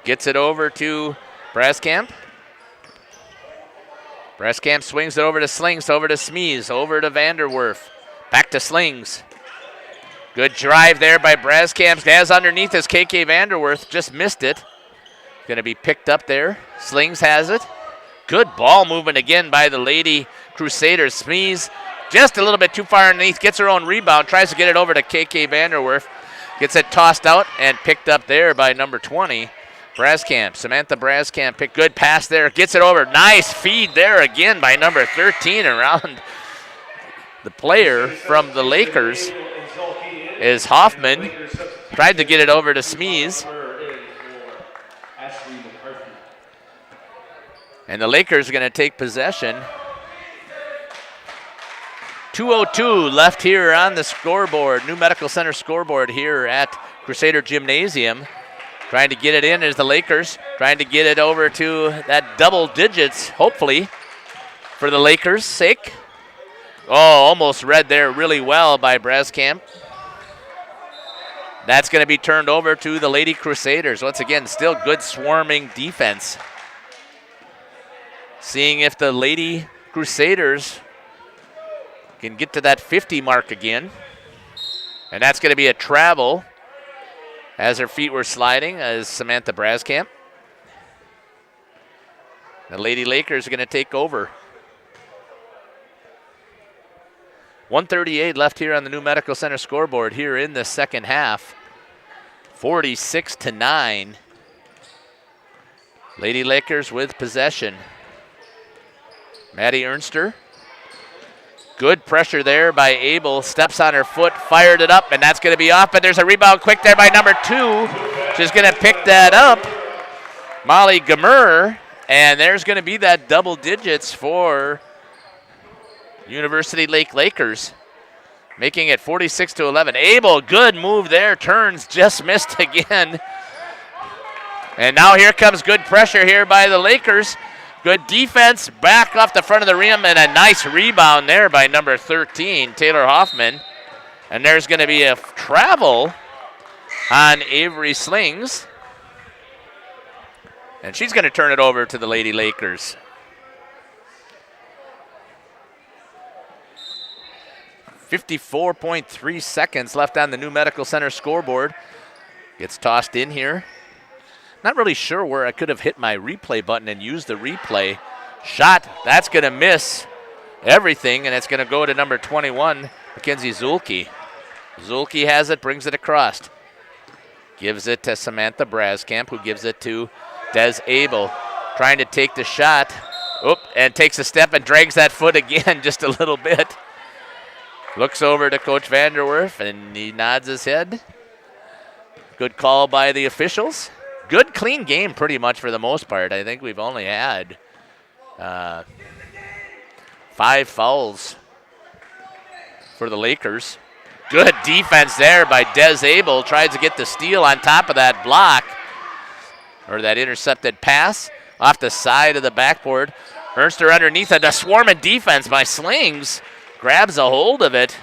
Gets it over to Braskamp. Braskamp swings it over to Slings, over to Smees, over to Vanderwerf. Back to Slings. Good drive there by Braskamp. As underneath is KK Vanderwerf, just missed it. Going to be picked up there. Slings has it. Good ball movement again by the Lady Crusaders. Smees just a little bit too far underneath, gets her own rebound, tries to get it over to KK Vanderwerf. Gets it tossed out and picked up there by number 20, Braskamp. Samantha Braskamp, pick, good pass there, gets it over. Nice feed there again by number 13 around the player from the Lakers is Hoffman. Tried to get it over to Smees. And the Lakers are going to take possession. 2:02 left here on the scoreboard, New Medical Center scoreboard here at Crusader Gymnasium. Trying to get it in is the Lakers. Trying to get it over to that double digits, hopefully, for the Lakers' sake. Oh, almost read there really well by Braskamp. That's going to be turned over to the Lady Crusaders. Once again, still good swarming defense. Seeing if the Lady Crusaders can get to that 50 mark again. And that's going to be a travel as her feet were sliding as Samantha Braskamp. The Lady Lakers are going to take over. 1:38 left here on the New Medical Center scoreboard here in the second half. 46-9. Lady Lakers with possession. Maddie Ernster. Good pressure there by Abel. Steps on her foot, fired it up, and that's going to be off. But there's a rebound quick there by number 2. She's going to pick that up. Molly Gamer. And there's going to be that double digits for University Lake Lakers, making it 46-11. Abel, good move there. Turns, just missed again. And now here comes good pressure here by the Lakers. Good defense, back off the front of the rim, and a nice rebound there by number 13, Taylor Hoffman. And there's going to be a travel on Avery Slings. And she's going to turn it over to the Lady Lakers. 54.3 seconds left on the New Medical Center scoreboard. Gets tossed in here. Not really sure where I could have hit my replay button and used the replay. Shot, that's going to miss everything, and it's going to go to number 21, Mackenzie Zulke. Zulke has it, brings it across. Gives it to Samantha Braskamp, who gives it to Des Abel. Trying to take the shot. Oop, and takes a step and drags that foot again just a little bit. Looks over to Coach Vanderwerf, and he nods his head. Good call by the officials. Good, clean game pretty much for the most part. I think we've only had 5 fouls for the Lakers. Good defense there by Des Abel. Tries to get the steal on top of that block, or that intercepted pass off the side of the backboard. Ernster underneath it. A swarm of defense by Slings. Grabs a hold of it.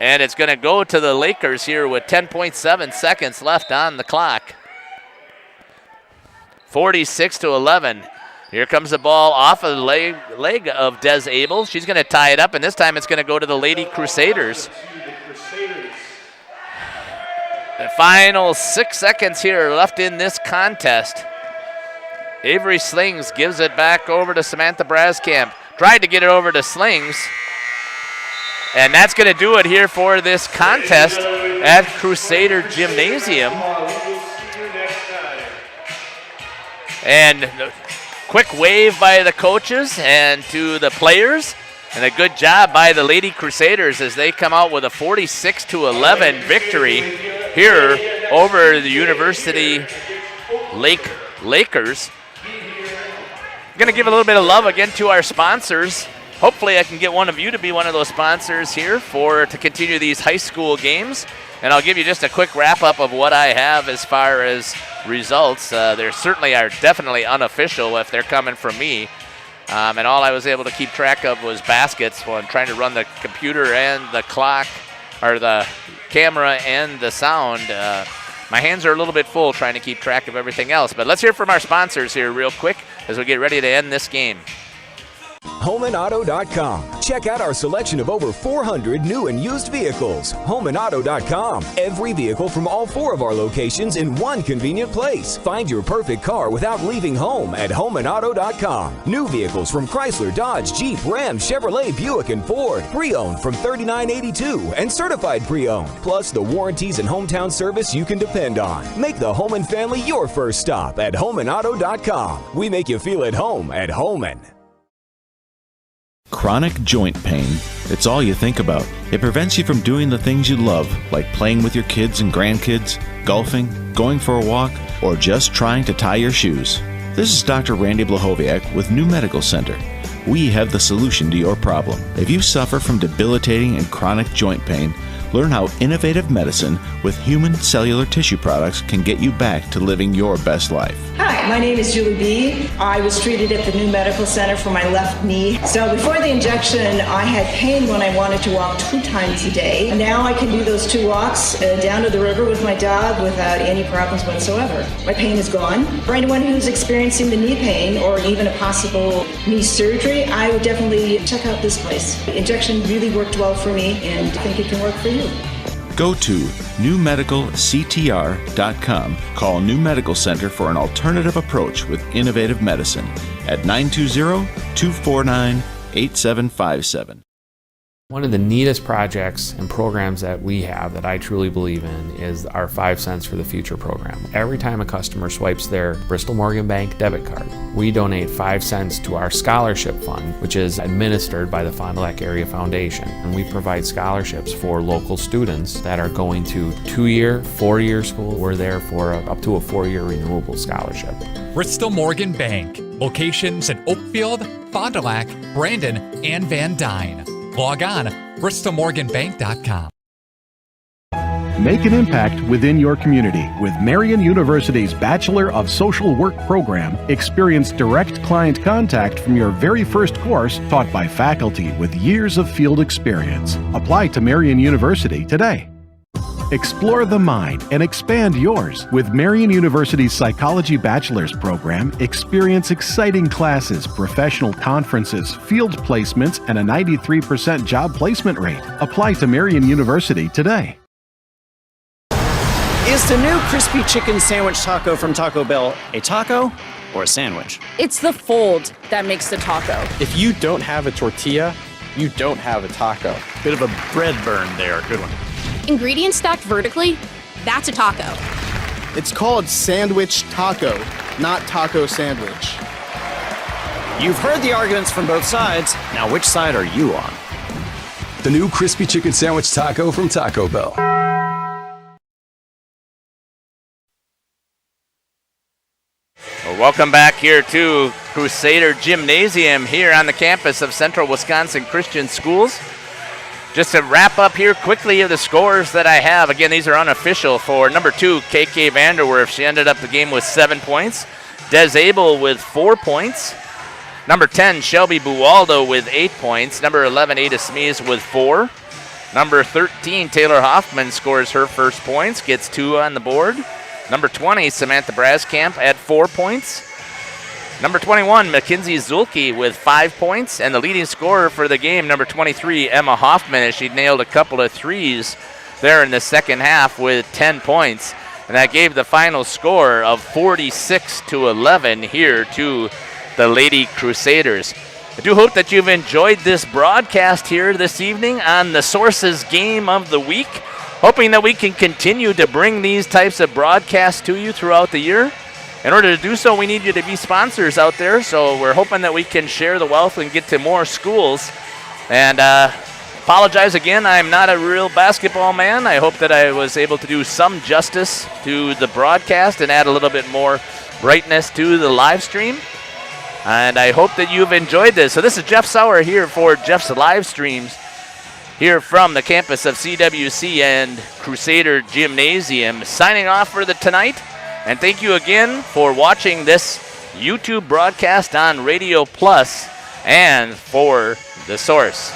And it's going to go to the Lakers here with 10.7 seconds left on the clock. 46-11. Here comes the ball off of the leg of Des Abel. She's going to tie it up, and this time it's going to go to the Lady Crusaders. The final 6 seconds here left in this contest. Avery Slings gives it back over to Samantha Braskamp. Tried to get it over to Slings. And that's going to do it here for this contest at Crusader Gymnasium. And quick wave by the coaches and to the players. And a good job by the Lady Crusaders as they come out with a 46-11 victory here over the University Lakers. I'm going to give a little bit of love again to our sponsors. Hopefully I can get one of you to be one of those sponsors here to continue these high school games. And I'll give you just a quick wrap-up of what I have as far as results. There certainly are definitely unofficial if they're coming from me. And all I was able to keep track of was baskets while I'm trying to run the computer and the clock, or the camera and the sound. My hands are a little bit full trying to keep track of everything else. But let's hear from our sponsors here real quick as we get ready to end this game. HomeandAuto.com. Check out our selection of over 400 new and used vehicles. HomeandAuto.com. Every vehicle from all 4 of our locations in one convenient place. Find your perfect car without leaving home at HomeandAuto.com. New vehicles from Chrysler, Dodge, Jeep, Ram, Chevrolet, Buick, and Ford. Pre-owned from $39.82 and certified pre-owned. Plus the warranties and hometown service you can depend on. Make the Homan family your first stop at HomeandAuto.com. We make you feel at home at Homan. Chronic joint pain. It's all you think about. It prevents you from doing the things you love, like playing with your kids and grandkids, golfing, going for a walk, or just trying to tie your shoes. This is Dr. Randy Blahoviak with New Medical Center. We have the solution to your problem. If you suffer from debilitating and chronic joint pain, learn how innovative medicine with human cellular tissue products can get you back to living your best life. Hi, my name is Julie B. I was treated at the New Medical Center for my left knee. So before the injection, I had pain when I wanted to walk 2 times a day. Now I can do those 2 walks down to the river with my dog without any problems whatsoever. My pain is gone. For anyone who's experiencing the knee pain or even a possible knee surgery, I would definitely check out this place. The injection really worked well for me, and I think it can work for you. Go to newmedicalctr.com. Call New Medical Center for an alternative approach with innovative medicine at 920-249-8757. One of the neatest projects and programs that we have that I truly believe in is our 5 cents for the future program. Every time a customer swipes their Bristol Morgan Bank debit card, we donate 5 cents to our scholarship fund, which is administered by the Fond du Lac Area Foundation. And we provide scholarships for local students that are going to 2-year, 4-year school. We're there for up to a 4-year renewable scholarship. Bristol Morgan Bank. Locations in Oakfield, Fond du Lac, Brandon, and Van Dyne. Log on bristolmorganbank.com. Make an impact within your community with Marian University's Bachelor of Social Work program. Experience direct client contact from your very first course, taught by faculty with years of field experience. Apply to Marian University today. Explore the mind and expand yours. With Marian University's Psychology Bachelor's program, experience exciting classes, professional conferences, field placements, and a 93% job placement rate. Apply to Marian University today. Is the new crispy chicken sandwich taco from Taco Bell a taco or a sandwich? It's the fold that makes the taco. If you don't have a tortilla, you don't have a taco. Bit of a bread burn there. Good one. Ingredients stacked vertically, that's a taco. It's called sandwich taco, not taco sandwich. You've heard the arguments from both sides. Now, which side are you on? The new crispy chicken sandwich taco from Taco Bell. Well, welcome back here to Crusader Gymnasium here on the campus of Central Wisconsin Christian Schools. Just to wrap up here quickly of the scores that I have. Again, these are unofficial. For number 2, KK Vanderwerf. She ended up the game with 7 points. Des Abel with 4 points. Number 10, Shelby Buwaldo with 8 points. Number 11, Ada Smees with 4. Number 13, Taylor Hoffman scores her first points, gets 2 on the board. Number 20, Samantha Braskamp at 4 points. Number 21, Mackenzie Zulke with 5 points. And the leading scorer for the game, number 23, Emma Hoffman, as she nailed a couple of threes there in the second half with 10 points. And that gave the final score of 46-11 here to the Lady Crusaders. I do hope that you've enjoyed this broadcast here this evening on the Sources Game of the Week. Hoping that we can continue to bring these types of broadcasts to you throughout the year. In order to do so, we need you to be sponsors out there. So we're hoping that we can share the wealth and get to more schools. And apologize again, I'm not a real basketball man. I hope that I was able to do some justice to the broadcast and add a little bit more brightness to the live stream. And I hope that you've enjoyed this. So this is Jeff Sauer here for Jeff's live streams here from the campus of CWC and Crusader Gymnasium, signing off for the tonight. And thank you again for watching this YouTube broadcast on Radio Plus and for The Source.